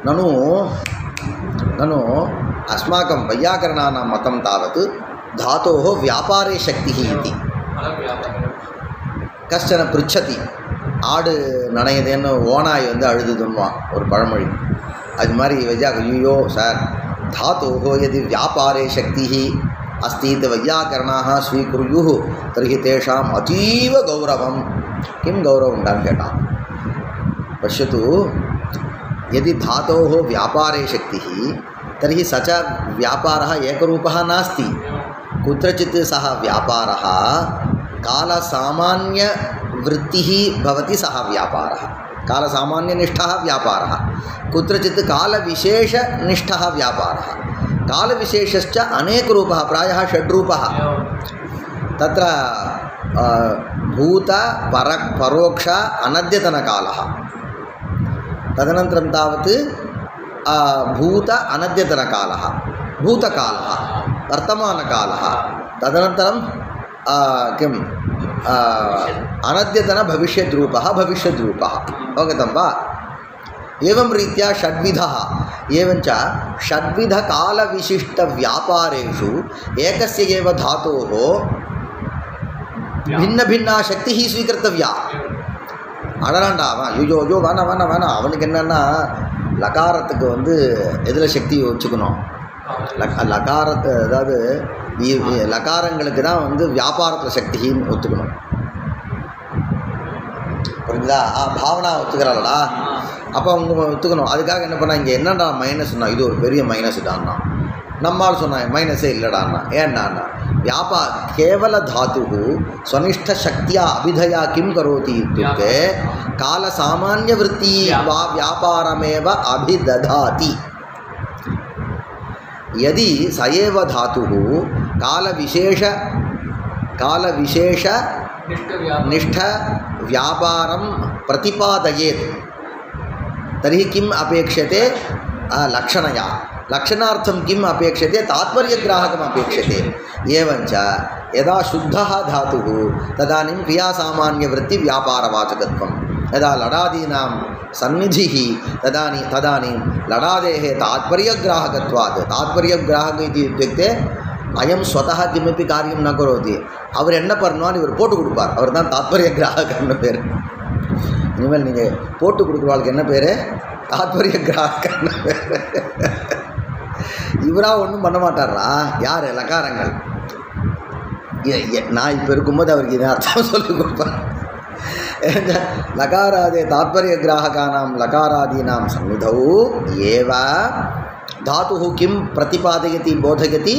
ननु अस्माकं वैयाकरणानां मतं तावत् धातोः व्यापारे शक्तिः इति. कश्चन पृच्छति ஆடு நனையுதுன்னு ஓனாய் வந்து அழுதுதுன்னுவான் ஒரு பழமொழி. அது மாதிரி ஐயோ சார் धातोः यदि व्यापारे शक्तिः अस्ति इति वैयाकरणाः स्वीकुर्युः तर्हि तेषाम् अतीव गौरवं. किं गौरवं उण्डान् केटान् पश्यतु. यदि धातोः व्यापारे शक्तिः तर्हि स च व्यापारः एकरूपः नास्ति. कुत्रचित् सः व्यापारः कालसामान्यवृत्तिः भवति. सः व्यापारः कालसामान्यनिष्ठः व्यापारः, कुत्रचित् कालविशेषनिष्ठः व्यापारः. कालविशेषश्च अनेकरूपः, प्रायः 6 रूपः. तत्र भूत परोक्ष अनद्यतनकालः, तदनन्तरं तावत् भूत अनद्यतनकालः, भूतकालः, वर्तमानकालः, तदनन्तरं किम् अनद्यतन भविष्यद्रूपः भविष्यद्रूपः. अवगतं वा? एवं रीत्या षड्विधः. एवञ्च षड्विधकालविशिष्टव्यापारेषु एकस्य एव धातोः भिन्नभिन्ना शक्तिः स्वीकर्तव्या. அடராண்டா அவன் ஐயோ வேணாம் அவனுக்கு என்னென்னா லகாரத்துக்கு வந்து எதில் சக்தி வச்சுக்கணும். லகாரத்தை அதாவது லகாரங்களுக்கு தான் வந்து வியாபாரத்தில் சக்தின்னு ஒத்துக்கணும். புரிஞ்சுதா? பாவனா ஒத்துக்கிறாளடா, அப்போ அவங்க ஒத்துக்கணும். அதுக்காக என்ன பண்ணா, இங்கே என்னடா மைனஸ்னா இது ஒரு பெரிய மைனஸ் தான்னா. நம்மால் சொன்னான் மைனஸே இல்லைடான்னா. ஏன்னாண்ணா கேவல தாத்து ஸ்வனிஷ்ட சக்தியா அபிதயா கிம் கரோதி இत्युक्ते காலசாமான்யவృత్తి வா வியாபாரமேவ அபிததாதி. यदि स एव धातुः कालविशेष निष्ठ व्यापारं प्रतिपादयेत् तर्हि किम् अपेक्षते? लक्षणया. लक्षणार्थं किम् अपेक्षते? तात्पर्यग्राहकम् अपेक्षते. एवञ्च यदा शुद्धः धातुः तदानीं क्रियासामान्यवृत्तिव्यापारवाचकत्वं. यदा लडादीनां सन्निधिः तदानीं लडादेः तात्पर्यग्राहकत्वात्. तात्पर्यग्राहक इति इत्युक्ते अयं स्वतः किमपि कार्यं न करोति, அவர் என்ன பண்ணுவார் இவர் போட்டு கொடுப்பார். அவர் தான் தாத்பரியகிராககன்னு பேர். இனிமேல் நீங்கள் போட்டு கொடுக்குறவாளுக்கு என்ன பேர்? தாத்பரியகிராககன்னு பேர். இவராக ஒன்றும் பண்ண மாட்டாரா? யார்? லகாரங்கள். நான் இப்போ இருக்கும்போது அவருக்கு இதை அர்த்தம் சொல்லிக் கொடுப்பேன். लकारादे तात्पर्यग्राहकानां लकारादीनां सन्निधौ एव धातुः किं प्रतिपादयति बोधयति?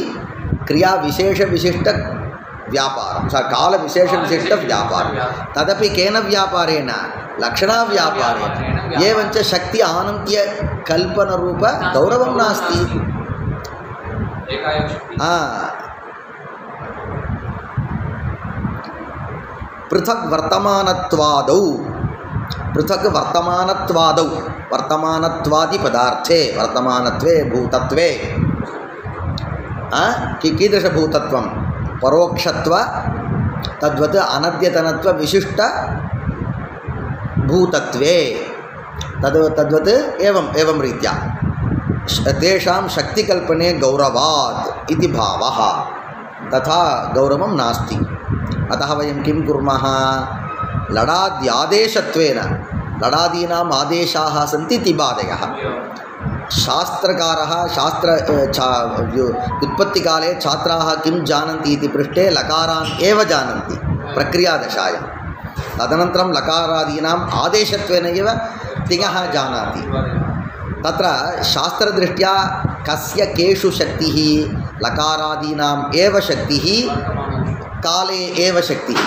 क्रियाविशेषविशिष्टव्यापारं. कालविशेषविशिष्टव्यापारं. तदपि केन व्यापारेण? लक्षणाव्यापारेण. एवञ्च शक्ति आनन्त्यकल्पनरूप गौरवं नास्ति. पृथक् वर्तमानत्वादौ. पृथक् वर्तमानत्वादौ. वर्तमानत्वादि पदार्थे वर्तमानत्वे भूतत्वे कीदृशभूतत्वं? परोक्षत्व तद्वत् अनद्यतनत्व विशिष्ट भूतत्वे तद्वत् एवं रीत्या तेषां शक्तिकल्पने गौरवात् इति भावः तथा गौरवं नास्ति। अतः वयं किं कुर्मः लडाद्यादेशत्वेन लडादीनाम् आदेशाः सन्ति तिबादयः शास्त्रकारः व्युत्पत्तिकाले छात्राः किं जानन्ति इति पृष्टे लकारान् एव जानन्ति प्रक्रियादशायां तदनन्तरं लकारादीनाम् आदेशत्वेन एव तिङः जानाति। तत्र शास्त्रदृष्ट्या कस्य केषु शक्तिः लकारादीनाम् एव शक्तिः काले एव शक्तिः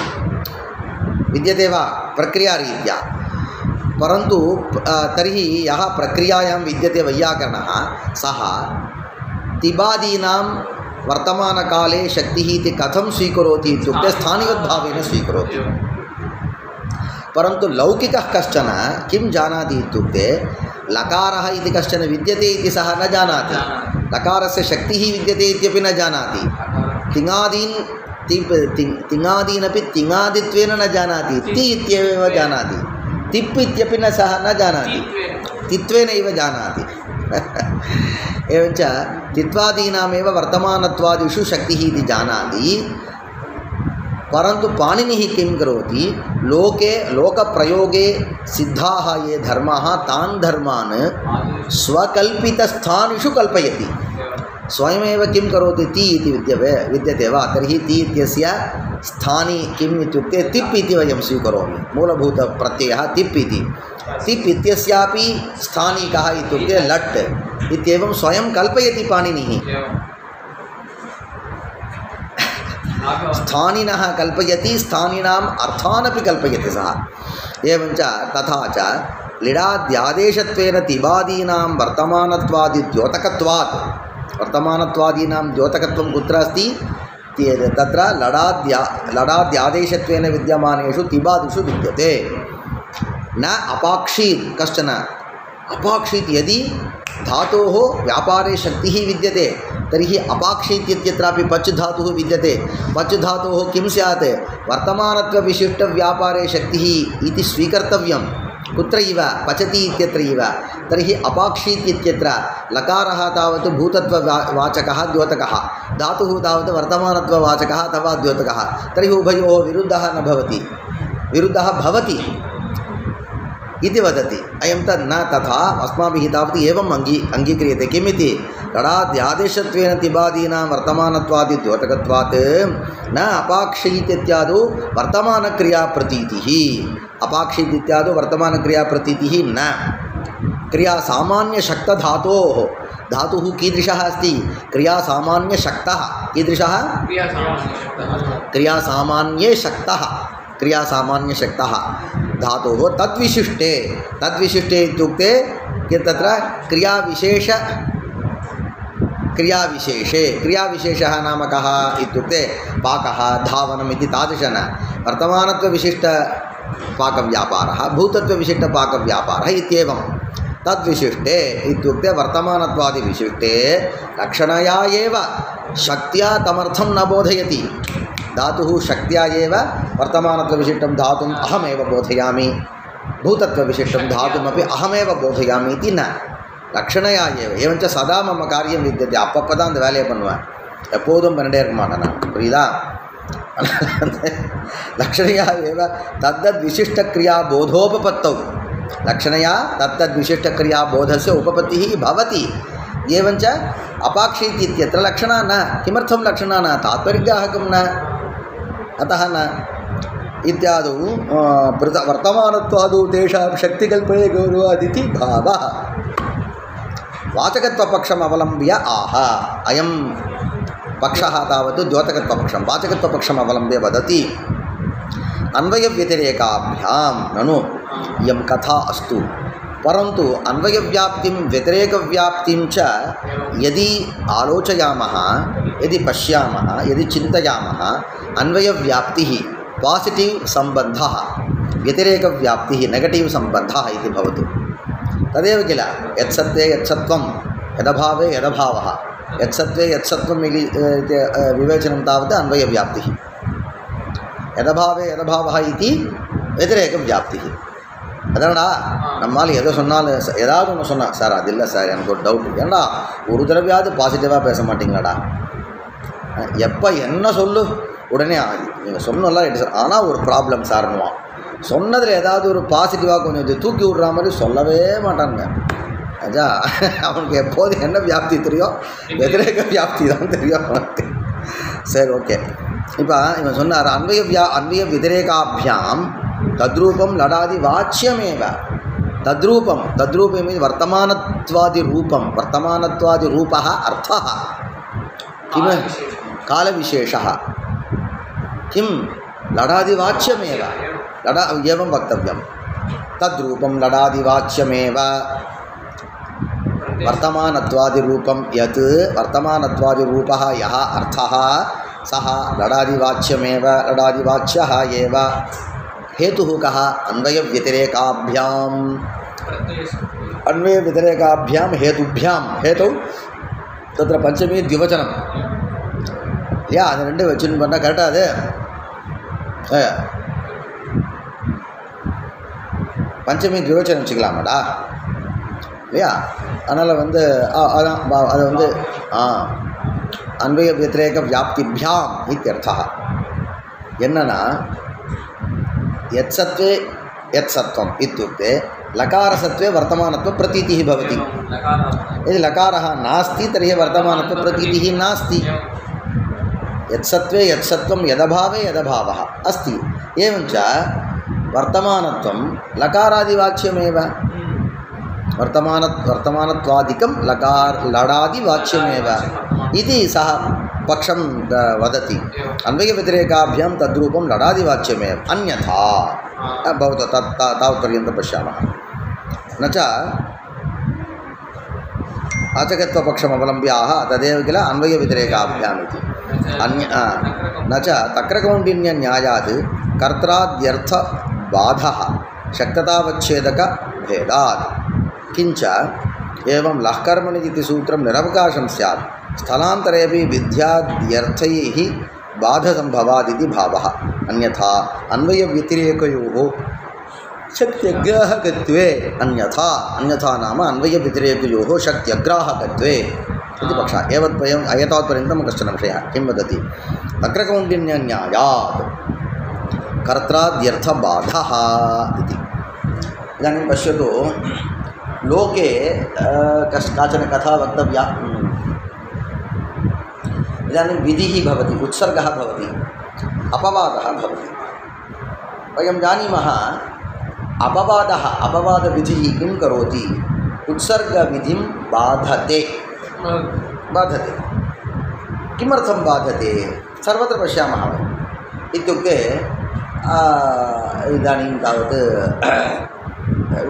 विद्यते वा प्रक्रियारीत्या। परन्तु तर्हि यः प्रक्रियायां विद्यते वैयाकरणः सः तिबादीनां वर्तमानकाले शक्तिः इति कथं स्वीकरोति इत्युक्ते स्थानिवद्भावेन स्वीकरोति। परन्तु लौकिकः कश्चन किं जानाति इत्युक्ते लकारः इति कश्चन विद्यते इति सः न जानाति, लकारस्य शक्तिः विद्यते इत्यपि न जानाति, तिङादीनपि तिङादित्वेन न जानाति, ति इत्येव जानाति, तिप् इत्यपि न सः न जानाति, तित्वेनैव जानाति। एवञ्च तित्वादीनामेव वर्तमानत्वादिषु शक्तिः इति जानाति। परन्तु पाणिनिः किं करोति लोकप्रयोगे सिद्धाः ये धर्माः तान् धर्मान् स्वकल्पितस्थानेषु कल्पयति। स्वयमेव किं करोति ति इति विद्यते वा तर्हि ति इत्यस्य स्थानी किम् इत्युक्ते तिप् इति वयं स्वीकरोमि मूलभूतप्रत्ययः तिप् इति। तिप् इत्यस्यापि स्थानी कः इत्युक्ते लट् इत्येवं स्वयं कल्पयति पाणिनिः। स्थानिनः कल्पयति स्थानिनाम् अर्थानपि कल्पयति सः। एवञ्च तथा च लिडाद्यादेशत्वेन तिबादीनां वर्तमानत्वादिद्योतकत्वात् वर्तमानत्वादीनां द्योतकत्वं कुत्र अस्ति तत्र लडाद्यादेशत्वेन विद्यमानेषु तिबादिषु विद्यते। न अपाक्षीत् कश्चन अपाक्षीत् यदि धातोः व्यापारे शक्तिः विद्यते तर्हि अपाक्षीत् इत्यत्रापि पच् धातुः विद्यते। पच् धातोः किं स्यात् वर्तमानत्वविशिष्टव्यापारे शक्तिः इति स्वीकर्तव्यं कुत्र इव पचति इत्यत्र इव। तर्हि अपाक्षीत् इत्यत्र लकारः तावत् भूतत्ववाचकः द्योतकः, धातुः तावत् वर्तमानत्ववाचकः अथवा द्योतकः। तर्हि उभयोः विरुद्धः न भवति, विरुद्धः भवति इति वदति। अयं तद् न तथा अस्माभिः तावत् एवम् अङ्गीक्रियते। किमिति लडाद्यादेशत्वेन तिबादीनां वर्तमानत्वादिद्योतकत्वात् न अपाक्षीत् इत्यादौ वर्तमानक्रियाप्रतीतिः। अपाक्षीत् इत्यादौ वर्तमानक्रियाप्रतीतिः न। क्रियासामान्यशक्तधातोः धातुः कीदृशः अस्ति क्रियासामान्यशक्तः कीदृशः क्रियासामान्ये शक्तः धातोः तद्विशिष्टे इत्युक्ते तत्र क्रियाविशेषः नाम कः इत्युक्ते पाकः धावनम् इति तादृश न। वर्तमानत्वविशिष्टपाकव्यापारः भूतत्वविशिष्टपाकव्यापारः इत्येवं तद्विशिष्टे इत्युक्ते वर्तमानत्वादिविशिष्टे लक्षणया एव शक्त्या तमर्थं न बोधयति। धातुः शक्त्या एव वर्तमानत्वविशिष्टं धातुम् अहमेव बोधयामि, भूतत्वविशिष्टं धातुमपि अहमेव बोधयामि इति न, लक्षणया एव। एवञ्च सदा मम कार्यं विद्यते, அப்பப்போ தான் அந்த வேலையை பண்ணுவேன், எப்போதும் பண்ணிட்டே இருக்க மாட்டேன் நான், புரியுதா? लक्षणया एव तद्विशिष्टक्रिया बोधोपपत्तौ लक्षणया तद्विशिष्टक्रिया बोधस्य उपपत्तिः भवति। एवञ्च अपाक्षीत् इत्यत्र लक्षणा न। किमर्थं लक्षणा न? तात्पर्यग्राहकं न, अतः न इत्यादौ वर्तमानत्वादौ तेषां शक्तिकल्पने गौरवादिति भावः। वाचकत्वपक्षम् अवलम्ब्य आह अयं पक्षः तावत् द्योतकत्वपक्षं वाचकत्वपक्षम् अवलम्ब्य वदति अन्वयव्यतिरेकाभ्यां ननु इयं कथा अस्तु, परन्तु अन्वयव्याप्तिं व्यतिरेकव्याप्तिं च यदि आलोचयामः, यदि पश्यामः, यदि चिन्तयामः, अन्वयव्याप्तिः पासिटिव् सम्बन्धः, व्यतिरेकव्याप्तिः नेगटिव् सम्बन्धः इति भवतु। तदेव किल यत्सत्त्वे यत्सत्त्वं यदभावे यदभावः, यत्सत्त्वे यत्सत्त्वं विवेचनं तावत् अन्वयव्याप्तिः, यदभावे यदभावः इति व्यतिरेकव्याप्तिः। அதான்டா நம்மளால் எதை சொன்னாலும் ஏதாவது ஒன்று சொன்னான் சார் அது இல்லை சார் எனக்கு ஒரு டவுட். ஏன்னா ஒரு தடவையாவது பாசிட்டிவாக பேச மாட்டிங்களாடா? எப்போ என்ன சொல்லு உடனே நீங்கள் சொன்னலாம் எட்டு சார் ஆனால் ஒரு ப்ராப்ளம் சார்னுவான். சொன்னதில் ஏதாவது ஒரு பாசிட்டிவாக கொஞ்சம் இது தூக்கி விட்ற மாதிரி சொல்லவே மாட்டானுங்க. அஜா அவனுக்கு எப்போது என்ன வியாப்தி தெரியும்? வெதிரேக வியாப்தி தான் தெரியும் அவனுக்கு. சரி, ஓகே. இப்போ இவன் சொன்னார் அன்வய விதிரேகாபியாம் தத்ரூபம் லடாதி வாச்சியமேவ. தத்ரூபம் மீது வர்த்தமானத்வாதி ரூபः அர்த்தः किं कालविशेषः किं लडादिवाच्यमेव एवं वक्तव्यं. तद्रूपं लडादिवाच्यमेव वर्तमानत्वादिरूपं यत् वर्तमानत्वादिरूपः यः अर्थः सः लडादिवाच्यमेव लडादिवाच्यः एव. हेतुः कः? अन्वयव्यतिरेकाभ्यां हेतुभ्यां हेतु तत्र पंचमी द्विवचनं இல்லையா? அது ரெண்டு வச்சுன்னு பண்ணால் கரெக்டாக அது பஞ்சமி திவிவச்சனம் வச்சுக்கலாமாடா இல்லையா? அதனால் வந்து அதான் அது வந்து அன்வய வியதிரேக வியாப்திபியாம் இத்தியர்த்தः. என்னன்னா यत्सत्वे यत्सत्वम् इत्युक्ते लकारसत्वे वर्तमानत्व प्रतीतिः भवति. यदि लकारः नास्ति तर्हि वर्तमानत्व प्रतीतिः नास्ति. यत्सत्वे यत्सत्वं यदभावे यदभावः अस्ति. एवञ्च वर्तमानत्वं लकारादिवाच्यमेव. वर्तमानत्वादिकं लडादिवाच्यमेव इति सः पक्षं वदति. अन्वयव्यतिरेकाभ्यां तद्रूपं लडादिवाच्यमेव अन्यथा भवतु तावत्पर्यन्तं पश्यामः. न च अचकत्वपक्षमवलम्ब्याः तदेव किल अन्वयव्यतिरेकाभ्याम् इति. न च तक्रकौण्डिन्यन्यायात् कर्त्राद्यर्थबाधः शक्ततावच्छेदकभेदात्. किञ्च एवं लःकर्मणि इति सूत्रं निरवकाशं स्यात्. स्थलान्तरेऽपि विद्याद्यर्थैः बाधसम्भवादिति भावः. अन्यथा अन्वयव्यतिरेकयोः शक्त्यग्राहकत्वे अन्यथा नाम अन्वयव्यतिरेकयोः शक्त्यग्राहकत्वे इति पक्षः. एतावत्पर्यन्तं कश्चन विषयः किं वदति? तक्रकौण्डिन्यन्यायात् कर्त्राद्यर्थबाधः इति. इदानीं पश्यतु, लोके काचन कथा वक्तव्या. इदानीं विधिः भवति, उत्सर्गः भवति, अपवादः भवति. वयं जानीमः अपवादविधिः किं करोति? उत्सर्गविधिं बाधते. किमर्थं बाधते? सर्वत्र पश्यामः वयम्. इत्युक्ते इदानीं तावत्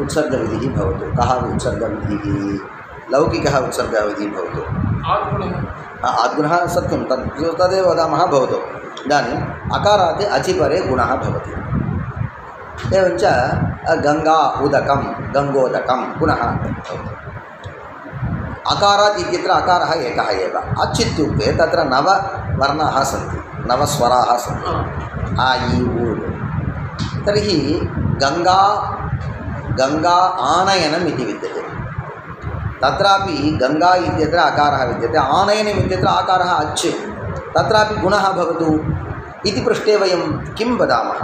उत्सर्गविधिः भवतु. कः उत्सर्गविधिः? लौकिकः उत्सर्गविधिः भवतु. आद्गुणः सत्यं तदेव वदामः भवतु. इदानीम् अकारात् अचिपरे गुणः भवति. एवञ्च गङ्गा उदकं गङ्गोदकं गुणः भवति. अकारात् इत्यत्र अकारः एकः एव. अच् इत्युक्ते तत्र नववर्णाः सन्ति, नवस्वराः सन्ति. आ इ उ. तर्हि गङ्गा आनयनम् इति विद्यते. तत्रापि गङ्गा इत्यत्र अकारः विद्यते, आनयनम् इत्यत्र आकारः अच्. तत्रापि गुणः भवतु इति पृष्टे वयं किं वदामः?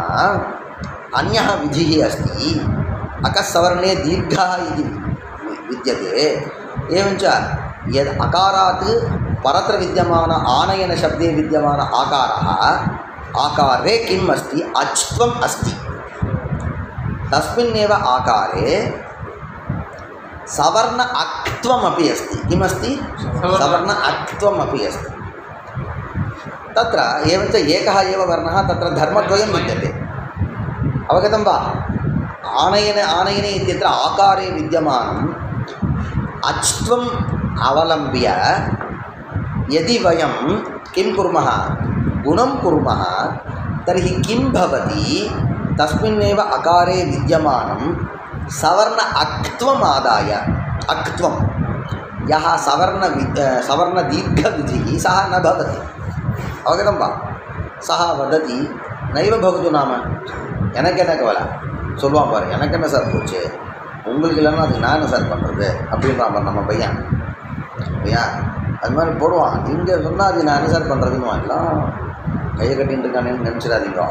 अन्यः विधिः अस्ति, अकस्सवर्णे दीर्घः इति विद्यते. एवञ्च यद् अकारात् परत्र विद्यमान आनयनशब्दे विद्यमान आकारः, आकारे किम् अस्ति? अच्त्वम् अस्ति. तस्मिन्नेव आकारे सवर्ण अक्त्वमपि अस्ति. किमस्ति? सवर्ण अक्त्वमपि अस्ति. तत्र एवञ्च एकः एव वर्णः, तत्र धर्मद्वयं विद्यते. अवगतं वा? आनयने इत्यत्र आकारे विद्यमानम् अच्त्वम् अवलम्ब्य यदि वयं किं कुर्मः? गुणं कुर्मः, तर्हि किं भवति? तस्मिन्नेव अकारे विद्यमानं सवर्ण अक्त्वमादाय, अक्त्वं यः सवर्णदीर्घविधिः सः न भवति. अवगतं वा? सः वदति नैव भवतु नाम एनकेनकवल சொல்லுவான் பாரு, எனக்கு என்ன சார் போச்சு, உங்களுக்கு இல்லைன்னா அது நான் என்ன சார் பண்ணுறது அப்படின்றான் பாரு நம்ம பையன். இல்லையா? அது மாதிரி போடுவான். நீங்கள் சொன்னால் அது நான் என்ன சார் பண்ணுறதுன்னு வாங்கலாம். கையை கட்டின்னு இருக்கானேன்னு நினச்சிடாதீங்க.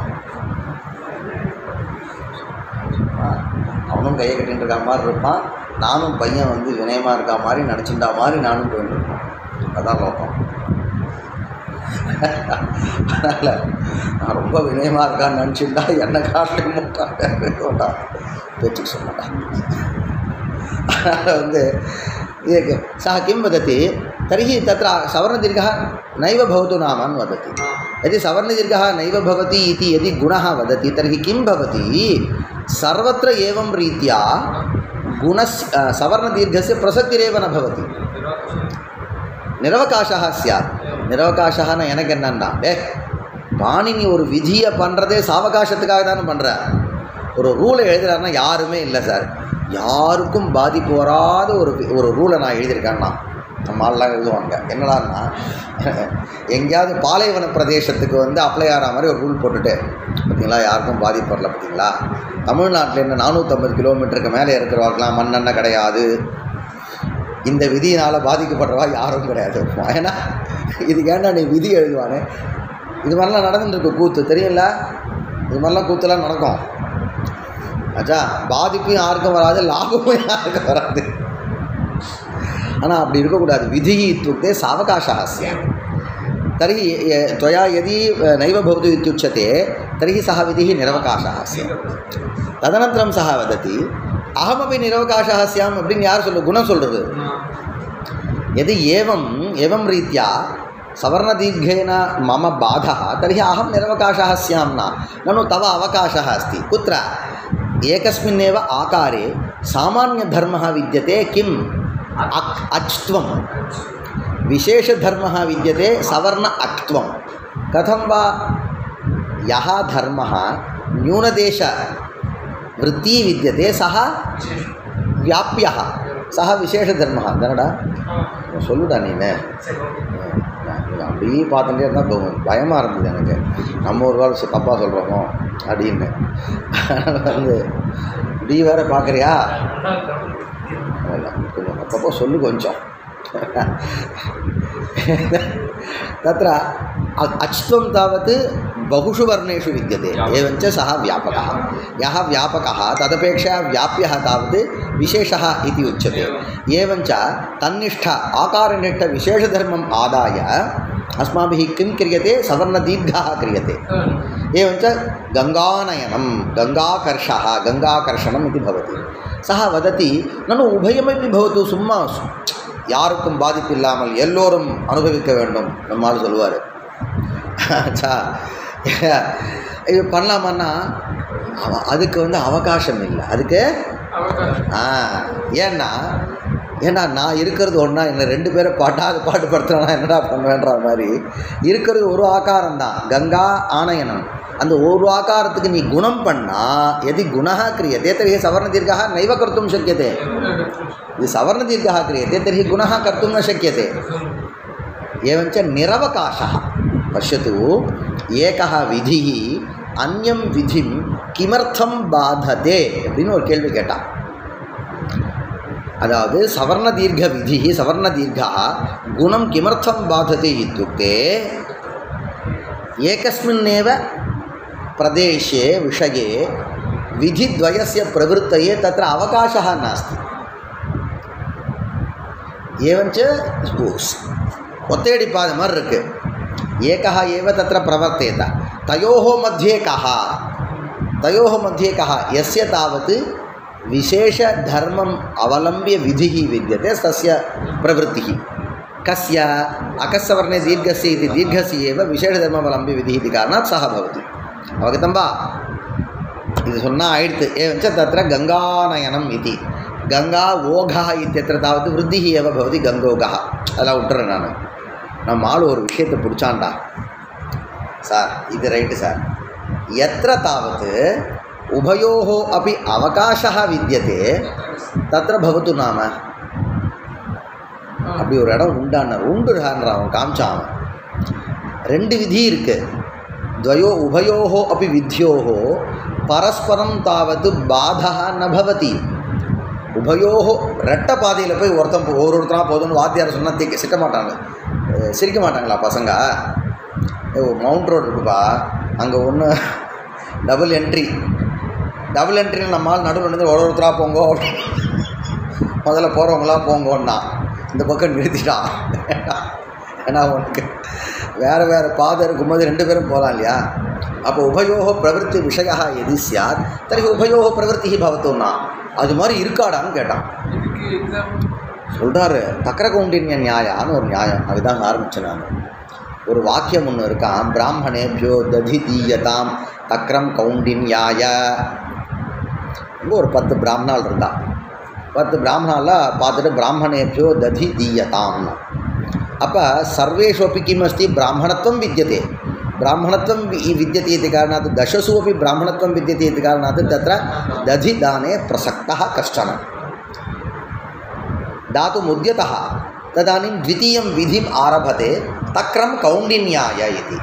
அவனும் கையை கட்டின்னு இருக்கா மாதிரி இருப்பான், நானும் பையன் வந்து வினயமாக இருக்கா மாதிரி நினச்சிட்டா மாதிரி நானும் போயிட்டு இருப்பேன். அதான் லோகம். அதனால் நான் ரொம்ப வினயமாக இருக்கான்னு நினச்சிட்டா என்னை காட்டில் மாட்டான், பேச்சுக்கு சொல்ல மாட்டான். அதனால் வந்து இதுக்கு सः किं वदति तर्हि तत्र सवर्णदीर्घः नैव भवतु नाम वदति. यदि सवर्णदीर्घः नैव भवति इति यदि गुणः वदति तर्हि किं भवति, सर्वत्र एवं रीत्या गुणस्य सवर्णदीर्घस्य प्रसक्तिरेव न भवति, निरवकाशः स्यात्. निरवकाशः न எனக்கு என்னன்னா, பாணினி ஒரு விதியை பண்ணுறதே சாவகாசத்துக்காக தானே பண்ணுற. ஒரு ரூலை எழுதுறாருன்னா யாருமே இல்லை சார், யாருக்கும் பாதிப்பு வராத ஒரு ரூலை நான் எழுதியிருக்கேன்னா நம்ம ஆள்லாம் எழுதுவாங்க. என்னடான்னா, எங்கேயாவது பாலைவன பிரதேசத்துக்கு வந்து அப்ளை ஆகிற மாதிரி ஒரு ரூல் போட்டுட்டு, பார்த்தீங்களா யாருக்கும் பாதிப்பு வரல, பார்த்தீங்களா தமிழ்நாட்டில் என்ன 450 கிலோமீட்டருக்கு மேலே இருக்கிறவர்களாம் மண்ணெண்ணெய் கிடையாது, இந்த விதியினால் பாதிக்கப்படுறவா யாரும் கிடையாது. ஏன்னா இதுக்கு ஏன்டா நீ விதி எழுதுவானே, இது மாதிரிலாம் நடந்துட்டுருக்கு கூத்து தெரியல, இது மாதிரிலாம் கூத்துலாம் நடக்கும். ஆச்சா, பாதிப்பும் யாருக்கும் வராது, லாபமும் யாருக்கும் வராது. ஆனால் அப்படி இருக்கக்கூடாது. விதி இत्युक्ते सावकाशः स्यात्. तर्हि त्वया यदि नैव भवतु इत्युच्यते तर्हि सः विधिः निरवकाशः स्यात्. तदनन्तरं सः वदति अहमपि निरवकाशः स्याम् அப்படின்னு யார் சொல்லுது, குணம் சொல்கிறது. यदि एवं रीत्या सवर्णदीर्घेन मम बाधः तर्हि अहं निरवकाशः स्याम्ना, ननु तव अवकाशः अस्ति. कुत्र? एकस्मिन्नेव आकारे सामान्यधर्मः विद्यते, किम् अच्त्वं, विशेषधर्मः विद्यते सवर्ण अक्त्वं. कथं वा, यः धर्मः न्यूनदेशवृत्ती विद्यते सः व्याप्यः, सः विशेषधर्मः. दनडा சொல்லுடா நீனே, அப்படியே பார்த்துட்டே இருந்தால் பயமாக இருந்தது எனக்கு, நம்ம ஒரு வேலை தப்பாக சொல்கிறோமோ அப்படின்னு. வந்து இப்படி வேறு பார்க்குறியா, கொஞ்சம் அப்பப்போ சொல்லு கொஞ்சம். तत्र अच्त्वं तावत् बहुषु वर्णेषु विद्यते, एवञ्च सः व्यापकः. यः व्यापकः तदपेक्षया व्याप्यः तावत् विशेषः इति उच्यते. एवञ्च तन्निष्ठ आकारनिष्ठ विशेषधर्मम् आदाय अस्माभिः किं क्रियते, सवर्णदीर्घः क्रियते. एवञ्च गङ्गानयनं, गङ्गाकर्षः, गङ्गाकर्षणम् इति भवति. सः वदति ननु उभयमपि भवतु, सुम्मा யாருக்கும் பாதிப்பு இல்லாமல் எல்லோரும் அனுபவிக்க வேண்டும் நம்மால் சொல்லுவார். ஆச்சா, இது பண்ணலாமன்னா அதுக்கு வந்து அவகாசம் இல்லை. அதுக்கு ஏன்னா நான் இருக்கிறது ஒன்றா, என்னை 2 பேரை பாட்டுப்படுத்துகிறேன்னா என்னடா பண்ணுவேன்ற மாதிரி இருக்கிறது ஒரு ஆகாரம்தான், கங்கா ஆனயனம். அந்த ஒரு ஆகாரத்துக்கு நீ குணம் பண்ணால் எதி குணः क्रियते तर्हि सवर्णदीर्घः नैव कर्तुं शक्यते. यदि सवर्णदीर्घः क्रियते तर्हि गुणः कर्तुं न शक्यते. एवञ्च निरवकाशः. पश्यतु, एकः विधिः अन्यं विधिं किमर्थं बाधते அப்படின்னு ஒரு கேள்வி கேட்டான். அதாவது सवर्णदीर्घ विधिः सवर्णदीर्घः गुणं किमर्थं बाधते इत्युक्ते एकस्मिन्नेव प्रदेशे विषये विधिद्वयस्य प्रवृत्तये तत्र अवकाशः नास्ति. एवञ्च ஒத்தையடிப்பாத மாதிரி இருக்குது. एकः एव तत्र प्रवर्तेत, तयोः मध्ये कः यस्य तावत् विशेषधर्मम् अवलम्ब्य विधिः विद्यते तस्य प्रवृत्तिः. कस्य अकस्सवर्णे दीर्घस्य इति दीर्घस्य एव विशेषधर्मवलम्ब्य विधिः इति कारणात् सः भवति. अवगतं वा? இது சொன்னால் ஆயிடுத்து. एवञ्च तत्र गङ्गानयनम् इति गङ्गा ओघः इत्यत्र तावत् वृद्धिः एव भवति, गङ्गोगः. அதெல்லாம் விட்டுறேன் நான். நம்ம ஆள் ஒரு விஷயத்தை பிடிச்சான்டா சார், இது ரைட்டு சார், यत्र तावत् उभयोः अपि अवकाशः विद्यते तत्र भवतु नाम. அப்படி ஒரு இடம் உண்டுறான் அவன் காமிச்சான். 2 விதி இருக்குது. द्वयो उभयोः अपि विध्योः परस्परं तावत् बाधः न भवति உபயோகோ ரெட்டை பாதையில் போய் ஒருத்தராக போதும்னு வாத்தியார் சொன்னால் சிரிக்க மாட்டாங்களா பசங்க? மவுண்ட் ரோடு இருக்குப்பா, அங்கே ஒன்று டபுள் என்ட்ரின்னு நம்மளால் நடுவில் வந்து ஒருத்தராக போங்கோ முதல்ல போகிறவங்களாம் போங்கோன்னா இந்த பக்கம் நிறுத்திட்டான். ஏன்னா உனக்கு வேறு பாதை இருக்கும்போது ரெண்டு பேரும் போகலாம் இல்லையா? அப்போ உபயோக பிரவருத்தி விஷயா எது சார் தர்ஹி உபயோக பிரவருத்தி பவத்துன்னா அது மாதிரி இருக்காடான்னு கேட்டான். சொல்கிறாரு தக்கர கௌண்டின்ய நியாயான்னு ஒரு நியாயம். அதுதான் ஆரம்பித்தேன் நான். ஒரு வாக்கியம் ஒன்று இருக்கான், பிராமணேபியோ ததி தீயதாம் தக்ரம் கௌண்டின்யாய. இங்கே ஒரு 10 பிராமணால் இருந்தான். 10 பிராமணால் பார்த்துட்டு பிராமணேபியோ ததி தீயதாம்னா அப்போ சர்வேஷு अपि किम् अस्ति ब्राह्मणत्वं विद्यते. ब्राह्मणत्वं विद्यते इति कारणात् दशसु अपि ब्राह्मणत्वं विद्यते इति कारणात् तत्र दधिदाने प्रसक्तः कश्चन दातुमुद्यतः तदानीं द्वितीयं विधिम् आरभते तक्रं कौण्डिन्याय इति.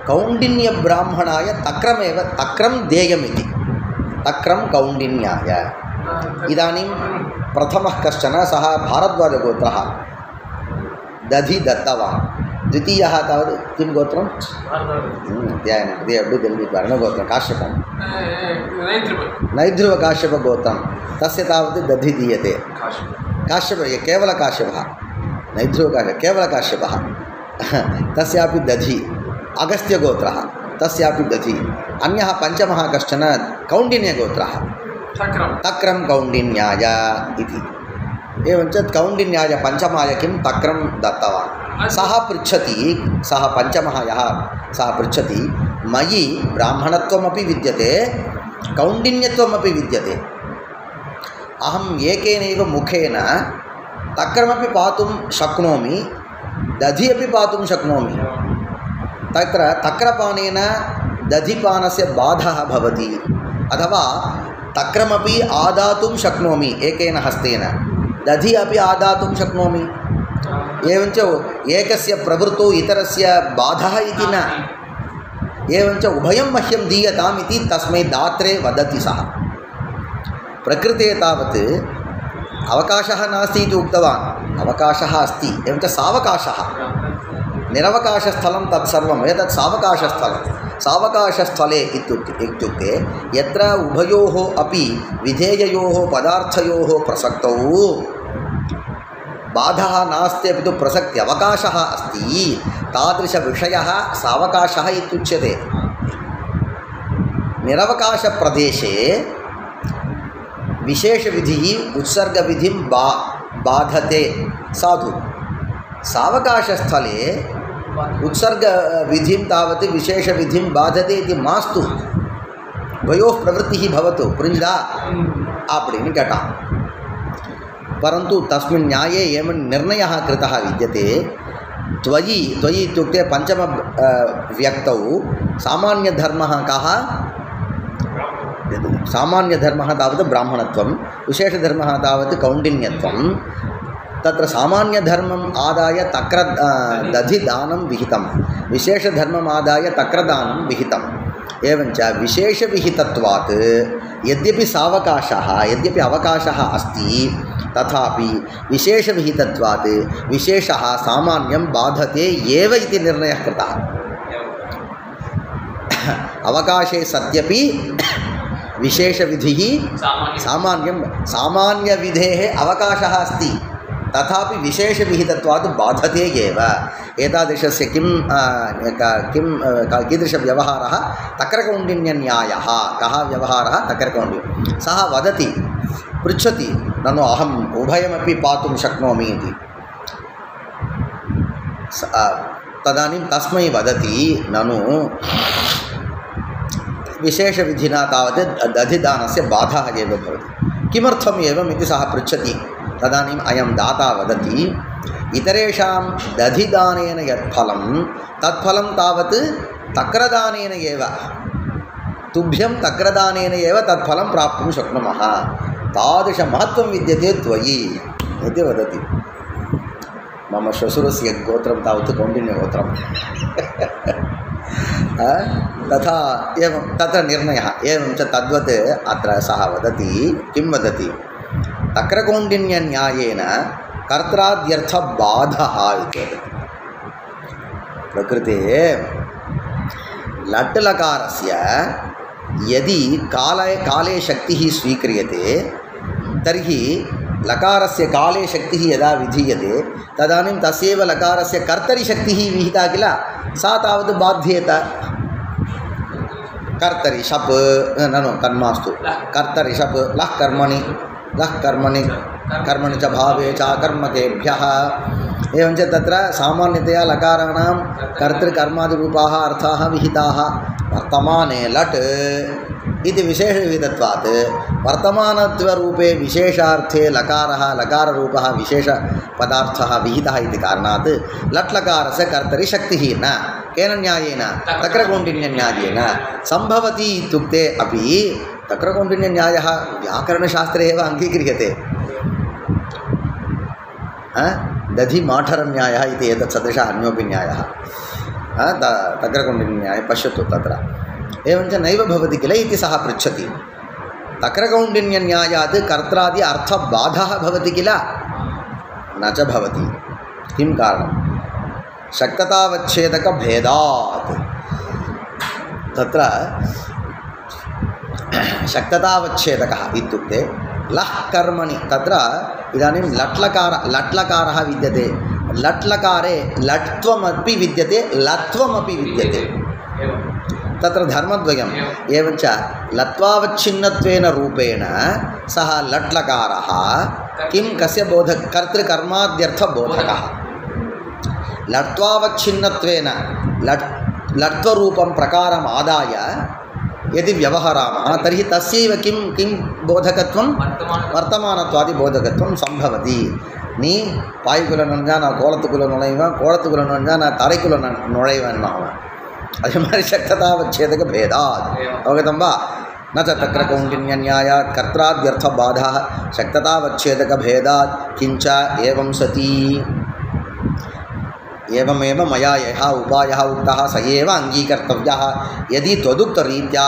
कौण्डिन्यब्राह्मणाय तक्रमेव तक्रं देयमिति तक्रं कौण्डिन्याय. इदानीं प्रथमः कश्चन सः भारद्वाजगोत्रः दधि दत्तवान्. द्वितीयः तावत् किं गोत्रं गोत्रं काश्यपं नैध्रुवकाश्यपगोत्रं तस्य तावत् दधि दीयते. काश्यप केवलकाश्यपः नैध्रुवकाश्यपः केवलकाश्यपः तस्यापि दधि. अगस्त्यगोत्रः तस्यापि दधि. अन्यः पञ्चमः कश्चन कौण्डिन्यगोत्रः तक्रं कौण्डिन्याय इति. एवञ्च कौण्डिन्याय पञ्चमाय किं तक्रं दत्तवान्. सः पृच्छति, सः पञ्चमः यः सः पृच्छति मयि ब्राह्मणत्वमपि विद्यते कौण्डिन्यत्वमपि विद्यते. अहम् एकेनैव मुखेन तक्रमपि पातुं शक्नोमि दधि अपि पातुं शक्नोमि. तत्र तक्रपानेन दधिपानस्य बाधः भवति अथवा तक्रमपि आदातुं शक्नोमि एकेन हस्तेन दधि अपि आदातुं शक्नोमि. एवञ्च एकस्य प्रवृत्तौ इतरस्य बाधः इति न. एवञ्च उभयं मह्यं दीयताम् इति तस्मै दात्रे वदति सः. प्रकृते तावत् अवकाशः नास्ति इति उक्तवान्. अवकाशः अस्ति. एवञ्च सावकाशः निरवकाशस्थलं तत्सर्वम् एतत् सावकाशस्थलं. सावकाशस्थले इत्युक्ते यत्र उभयोः अपि विधेययोः पदार्थयोः प्रसक्तौ बाधः नास्ति अपि तु प्रसक्ति अवकाशः अस्ति तादृशविषयः सावकाशः इत्युच्यते. निरवकाशप्रदेशे विशेषविधिः उत्सर्गविधिं बाधते साधु. सावकाशस्थले उत्सर्गविधिं तावत् विशेषविधिं बाधते इति मास्तु. द्वयोः प्रवृत्तिः भवतु पुरिञ्जा आपडिनि केटान्. परन्तु तस्मिन् न्याये एवं निर्णयः कृतः विद्यते. त्वयि इत्युक्ते पञ्चम व्यक्तौ सामान्यधर्मः कः? सामान्यधर्मः तावत् ब्राह्मणत्वं, विशेषधर्मः तावत् कौण्डिन्यत्वं. तत्र सामान्यधर्मम् आदाय तक्र दधिदानं विहितं, विशेषधर्मम् आदाय तक्रदानं विहितम्. एवञ्च विशेषविहितत्वात् यद्यपि सावकाशः यद्यपि अवकाशः अस्ति तथापि विशेषविहितत्वात् विशेषः सामान्यं बाधते एव इति निर्णयः कृतः. अवकाशे सत्यपि विशेषविधिः सामान्यं सामान्यविधेः अवकाशः अस्ति तथापि विशेषविहितत्वात् बाधते एव. एतादृशस्य कीदृशव्यवहारः तक्रकौण्डिन्यन्यायः. कः व्यवहारः? तक्रकौण्डिन्यं. सः वदति, पृच्छति, ननु अहम् उभयमपि पातुं शक्नोमि इति. तदानीं तस्मै वदति, ननु विशेषविधिना तावत् दधिदानस्य बाधः एव भवति. किमर्थम् एवम् इति सः पृच्छति. तदानीम् अयं दाता वदति, इतरेषां दधिदानेन यत्फलं तत्फलं तावत् तक्रदानेन एव. तुभ्यं तक्रदानेन एव तत्फलं प्राप्तुं शक्नुमः. तादृशमहत्त्वं विद्यते त्वयि इति वदति. मम श्वशुरस्य गोत्रं तावत् कौण्डिन्यगोत्रं. तथा एवं तत्र निर्णयः एवं च तद्वत् अत्र सः वदति किं वदति तक्रकौण्डिन्यन्यायेन कर्त्राद्यर्थबाधः इति वदति प्रकृते लट् लकारस्य यदि काले शक्तिः स्वीक्रियते तर्हि लकारस्य काले शक्तिः यदा विधीयते तदानीं तस्यैव लकारस्य कर्तरि शक्तिः विहिता किल सा तावत् बाध्येत कर्तरि शप् ननु कर्मास्तु कर्तरि शप् लः कर्मणि च भावे च कर्मकेभ्यः एवं च तत्र सामान्यतया लकाराणां कर्तृकर्मादिरूपाः अर्थाः विहिताः वर्तमाने लट् इति विशेषविधत्वात् वर्तमानत्वरूपे विशेषार्थे लकाररूपः विशेषपदार्थः विहितः इति कारणात् लट् लकारस्य कर्तरि शक्तिः न केन न्यायेन तक्रकौण्डिन्यन्यायेन सम्भवति इत्युक्ते अपि तक्रकौण्डिन्यन्यायः व्याकरणशास्त्रे एव अङ्गीक्रियते दधिमाठरन्यायः इति एतत् सदृशः अन्योपि न्यायः तक्रकौण्डिन्यन्यायः पश्यतु तत्र एवं च नैव भवति किल इति सः पृच्छति तक्रकौण्डिन्यन्यायात् कर्त्रादि अर्थबाधः भवति किल न च भवति किं कारणं शक्ततावच्छेदकभेदात् तत्र शक्ततावच्छेदकः इत्युक्ते लः कर्मणि तत्र इदानीं लट्लकारः विद्यते लट्लकारे लट्त्वमपि विद्यते लत्वमपि विद्यते तत्र धर्मद्वयम् एवं च लत्वावच्छिन्नत्वेन रूपेण सः लट्लकारः किं कस्य कर्तृकर्माद्यर्थबोधकः लट्वावच्छिन्नत्वेन लट्त्वरूपं प्रकारम् आदाय यदि व्यवहरामः तर्हि तस्यैव किं बोधकत्वं वर्तमानत्वादिबोधकत्वं सम्भवति நீ பாய்க்குள்ளே நுழைஞ்சா நான் கோலத்துக்குள்ளே நுழைவேன் கோலத்துக்குள்ளே நுழைஞ்சா நான் தரைக்குள்ளே நுழைவேன் அதே மாதிரி சக்ததாவச்சேதக பேதாத் அவகதம் வா न च तक्रकौण्डिन्यन्यायात् कर्त्राद्यर्थबाधः शक्ततावच्छेदकभेदात् किञ्च एवं सति एवमेव मया यः उपायः उक्तः स एव अङ्गीकर्तव्यः यदि त्वदुक्तरीत्या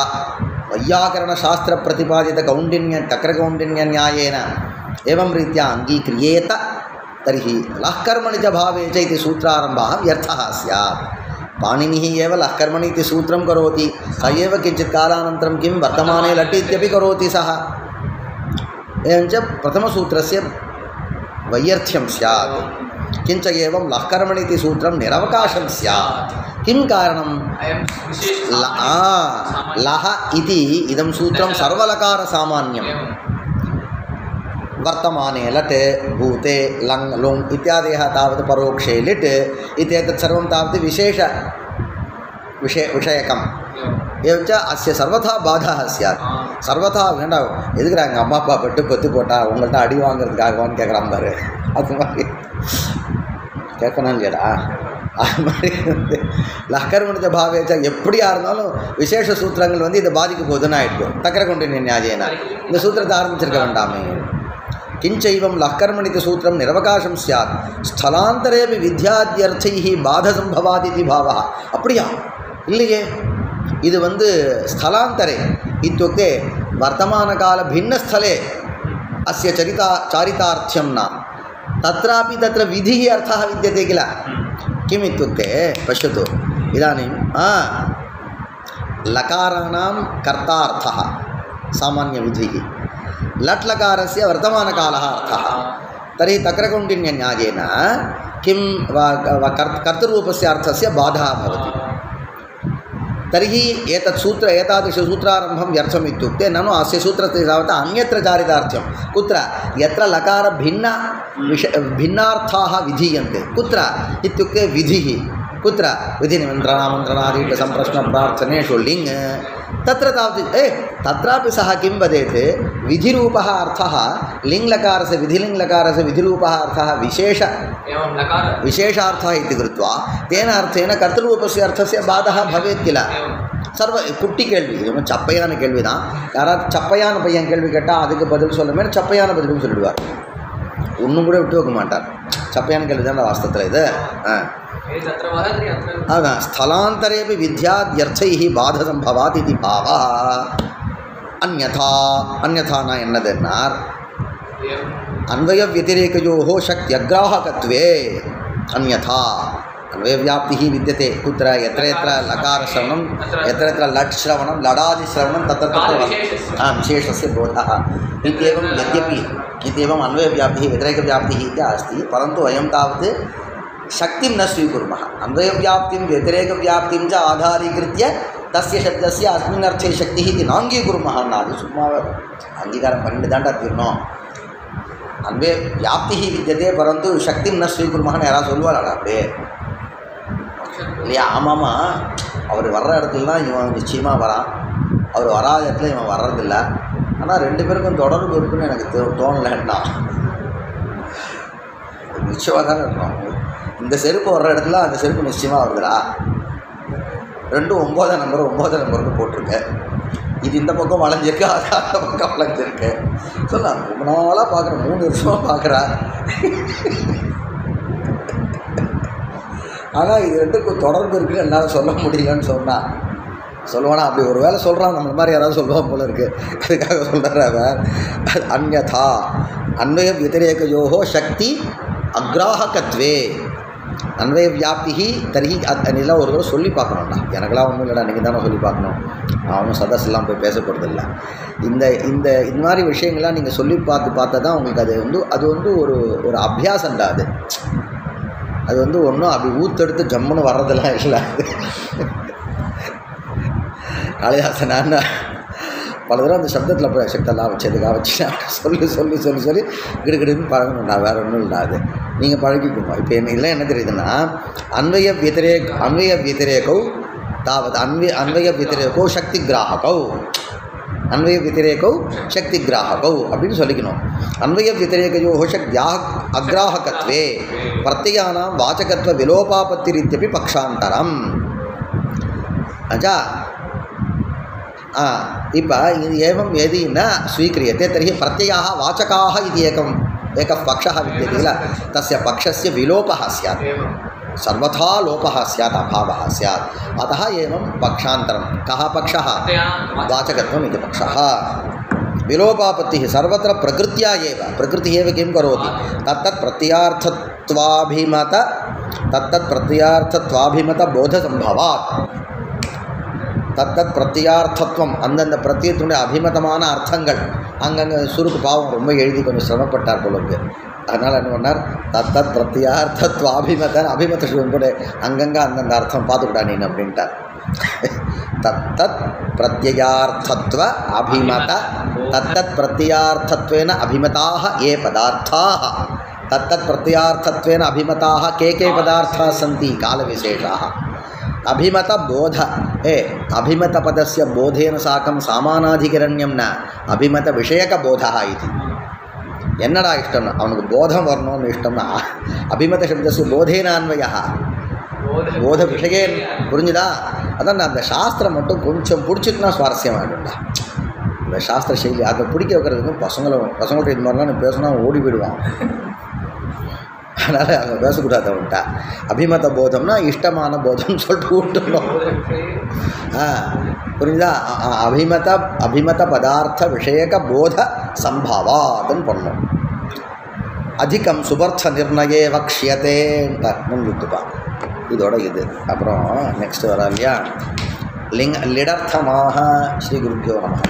वैयाकरणशास्त्रप्रतिपादितकौण्डिन्यतक्रकौण्डिन्यन्यायेन एवं रीत्या अङ्गीक्रियेत तर्हि लःकर्मणि च भावे च इति सूत्रारम्भः व्यर्थः स्यात् पाणिनिः एव लःकर्मणि इति सूत्रं करोति स एव किञ्चित् कालानन्तरं किं वर्तमाने लट् इत्यपि करोति सः एवं च प्रथमसूत्रस्य वैयर्थ्यं स्यात् किञ्च एवं लःकर्मणि इति सूत्रं निरवकाशं स्यात् किं कारणं लः इति इदं सूत्रं सर्वलकारसामान्यं वर्तमाने लट् भूते लङ् लुङ् इत्यादयः तावत् परोक्षे लिट् इत्येतत् सर्वं तावत् विषयकम् एवं च अस्य सर्वथा बाधः स्यात् सर्वथा வேண்டாம் எதுக்குடா எங்கள் அம்மா அப்பா பட்டு பத்து போட்டா உங்கள்கிட்ட அடி வாங்குறதுக்காகவான்னு கேட்குறான் பாரு அது மாதிரி கேட்கணும் இல்லையடா அது மாதிரி வந்து லஹ்கர்மணித பாவேச்ச எப்படியா இருந்தாலும் விசேஷ சூத்திரங்கள் வந்து இதை பாதிக்க போகுதுன்னு ஆயிடுச்சு தக்கரகௌண்டின்ய न्यायेन இந்த சூத்திரத்தை ஆரம்பிச்சிருக்க வேண்டாமே किंचैवं लःकर्मणिति सूत्रं निरवकाशं स्यात् स्थलान्तरेपि विद्याद्यर्थैः बाधसम्भवादिति भावः அப்படியா இல்லையே இது வந்து स्थलान्तरे इत्युक्ते वर्तमानकालभिन्नस्थले अस्य चारितार्थ्यं न तत्रापि तत्र विधिः अर्थः विद्यते किल किम् इत्युक्ते पश्यतु इदानीं लकाराणां कर्तार्थः सामान्यविधिः लट् लकारस्य वर्तमानकालः अर्थः तर्हि तक्रकौण्डिन्यन्यायेन किं कर्तृरूपस्य अर्थस्य बाधः भवति तर्हि एतादृशसूत्रारम्भं व्यर्थम् इत्युक्ते ननु अस्य सूत्रस्य तावत् अन्यत्र चारितार्थ्यं कुत्र यत्र लकारभिन्नार्थाः विधीयन्ते कुत्र इत्युक्ते विधिः कुत्र विधिनिमन्त्रणामन्त्रणादीपसम्प्रश्नप्रार्थनेषु लिङ् तत्र तावत् तत्रापि सः किं वदेत् विधिरूपः अर्थः लिङ्लकारस्य विधिलिङ्लकारस्य विधिरूपः अर्थः विशेषार्थः इति कृत्वा तेन अर्थेन कर्तृरूपस्य अर्थस्य बाधः भवेत् किल सर्व कुट्टी केள்வி சப்பையான கேள்வி தான் யாராவது சப்பையான பையன் கேள்வி கேட்டால் அதுக்கு பதில் சொல்லுமே சப்பையான பதிலும் சொல்லிடுவார் ஒன்றும் கூட விட்டு வைக்க மாட்டார். சப்பையான கேள்வி தான் வாஸ்தவத்தில் இது. அதான் ஸ்தலாந்தரேபி வித்யாத்யர்த்தைஹி பாதசம்பவாத் இது பாவா. அந்யதா, அந்யதானா என்னதுன்னார், அன்வய வத்திரேகயோஹோ சக்தியக்ராஹகத்வே அந்யதா अन्वयव्याप्तिः विद्यते कुत्र यत्र यत्र लकारश्रवणं यत्र यत्र लट् श्रवणं लडादिश्रवणं तत्र तत्र विशेषस्य बोधः इत्येवं यद्यपि इत्येवम् अन्वयव्याप्तिः व्यतिरेकव्याप्तिः इति अस्ति, परन्तु वयं तावत् शक्तिं न स्वीकुर्मः. अन्वयव्याप्तिं व्यतिरेकव्याप्तिं च आधारीकृत्य तस्य शब्दस्य अस्मिन् अर्थे शक्तिः इति नाङ्गीकुर्मः नादि सुम्मा अङ्गीकारं पण्डित दाण्डा तीर्णों अन्वयव्याप्तिः विद्यते परन्तु शक्तिं न स्वीकुर्मः याराவது சொல்லுவாரா அப்படியே இல்லையா? ஆமாம்மா, அவர் வர்ற இடத்துலலாம் இவன் நிச்சயமாக வரான், அவர் வராத இடத்துல இவன் வர்றதில்லை, ஆனால் ரெண்டு பேருக்கும் தொடர்பு இருக்குன்னு எனக்கு தோணலைன்னா நிச்சயமாக தானே இருக்கும். இந்த செருப்பு வர்ற இடத்துல அந்த செருப்பு நிச்சயமாக வருதுடா, ரெண்டும் 9 நம்பருக்கு போட்டிருக்கு, இது இந்த பக்கம் வளைஞ்சிருக்கு, அது அந்த பக்கம் வளைஞ்சிருக்கு. சொல்லலாம் ரொம்ப நாளாக பார்க்குறேன், 3 வருஷமாக பார்க்குறேன், ஆனால் இது ரெண்டுக்கும் தொடர்பு இருக்குன்னு என்னால் சொல்ல முடியலன்னு சொல்லுவானா? அப்படி ஒரு வேளை சொல்கிறான், நம்ம மாதிரி யாராவது சொல்லுவான் போல இருக்குது, அதுக்காக சொல்கிறவன். அந்யதா அன்வய வத்திரேகயோஹோ சக்தி அக்ராஹகத்வே அன்வய வியாப்திஹி தர்ஹி. அதெல்லாம் ஒரு தடவை சொல்லி பார்க்கணும்டா, எனக்கெல்லாம் ஒன்றும் இல்லைடா, நீங்கள் தானே சொல்லி பார்க்கணும், அவனும் சதஸ்லாம் போய் பேசப்படுறதில்ல. இந்த இந்த இந்த மாதிரி விஷயங்கள்லாம் நீங்கள் சொல்லி பார்த்தா தான் உங்களுக்கு அது வந்து ஒரு அபியாசம்டா. அது ஒன்றும் அப்படி ஊற்றெடுத்து ஜம்முன்னு வர்றதெல்லாம் இல்லை. காளிதாசனான்னு பல தடவை அந்த சப்தத்தில் போய் சக்தெல்லாம் வச்சதுக்காக வச்சு சொல்லி கிடுகிடுன்னு பழகணும்டா, வேறு ஒன்றும் இல்லை. அது நீங்கள் பழகிக்கணும். இப்போ என்ன தெரியுதுன்னா, அன்வய வத்திரேகௌ தாவது அன்வய வத்திரேகோ சக்தி கிராஹகௌ அன்வய வத்திரேகௌ சக்தி கிராஹகௌ அப்படின்னு சொல்லிக்கணும். அன்வய வத்திரேகயோஹோ சக்தியாக அக்ராஹகத்வே பிரத்யானாம் வாச்சகத்வ விலோபாபத்திரித்யபி பக்ஷாந்தரம். ஆச்சா? இப்போ एवं यदि न स्वीक्रियते तर्हि प्रत्ययाः वाचकाः इति एकः पक्षः विद्यते किल, तस्य पक्षस्य विलोपः स्यात्, सर्वथा लोपः स्यात्, अभावः स्यात्. अतः एवं पक्षान्तरं. कः पक्षः? वाचकत्वम् इति पक्षः. विलोपापत्तिः सर्वत्र प्रकृत्या एव. प्रकृतिः एव किं करोति? तत्तत् प्रत्ययार्थत्वाभिमतबोधसम्भवात्. தத்தத் பிரத்யார்த்தத்துவம், அந்தந்த பிரத்யத்தினுடைய அபிமதமான அர்த்தங்கள் அங்கங்கே சுருக்கு பாவம் ரொம்ப எழுதி கொஞ்சம் சிரமப்பட்டார் போல இருக்கு. அதனால் என்ன பண்ணார், தத்தத் பிரத்யார்த்தத்துவ அபிமத சிவம் கூட அங்கங்கே அந்தந்த அர்த்தம் பார்த்துக்கிட்டா நீ அப்படின்ட்டார். தத்தத் பிரத்யார்த்தத்துவ அபிமத தத்தத் பிரத்யார்த்தத்வேன அபிமதாக ஏ பதார்த்தாக தத்தத் பிரத்யார்த்தத்வேன அபிமதாக के पदार्थाः सन्ति कालविशेषाः. अभिमत बोध अभिमत पदस्य बोधेन साकं सामानाधिकरण्यं न अभिमत विषयक बोधः इति. என்னடா இஷ்டம்? அவனுக்கு போதம் வரணும்னு இஷ்டம்னா அபிமத சப்தस्य போதேனான்வயः போத விஷயே. புரிஞ்சுதா? அதான் அந்த சாஸ்திரம் மட்டும் கொஞ்சம் பிடிச்சிட்டுனா சுவாரஸ்யமாகிடும்டா. இந்த சாஸ்திர செய்தி அதை பிடிக்க வைக்கிறதுக்கு பசங்கள்ட்ட இது மாதிரிலாம் நான் பேசினா ஓடி போயிடுவான். அதனால் அங்கே பேசக்கூடாது. அவன்கிட்ட அபிமத போதம்னா இஷ்டமான போதம்னு சொல்லிட்டு விட்டுணும். புரியுதா? அபிமத பதார்த்த விஷயக போத சம்பாவாதுன்னு பண்ணணும். அதிகம் சுபர்த்த நிர்ணயே வக்ஷியத்தேன்ட்ட முன்விட்டுப்பா. இதோட இது அப்புறம் நெக்ஸ்ட் வரா இல்லையா, லிடர்த்தமாக ஸ்ரீ குருப்பியோ நமः.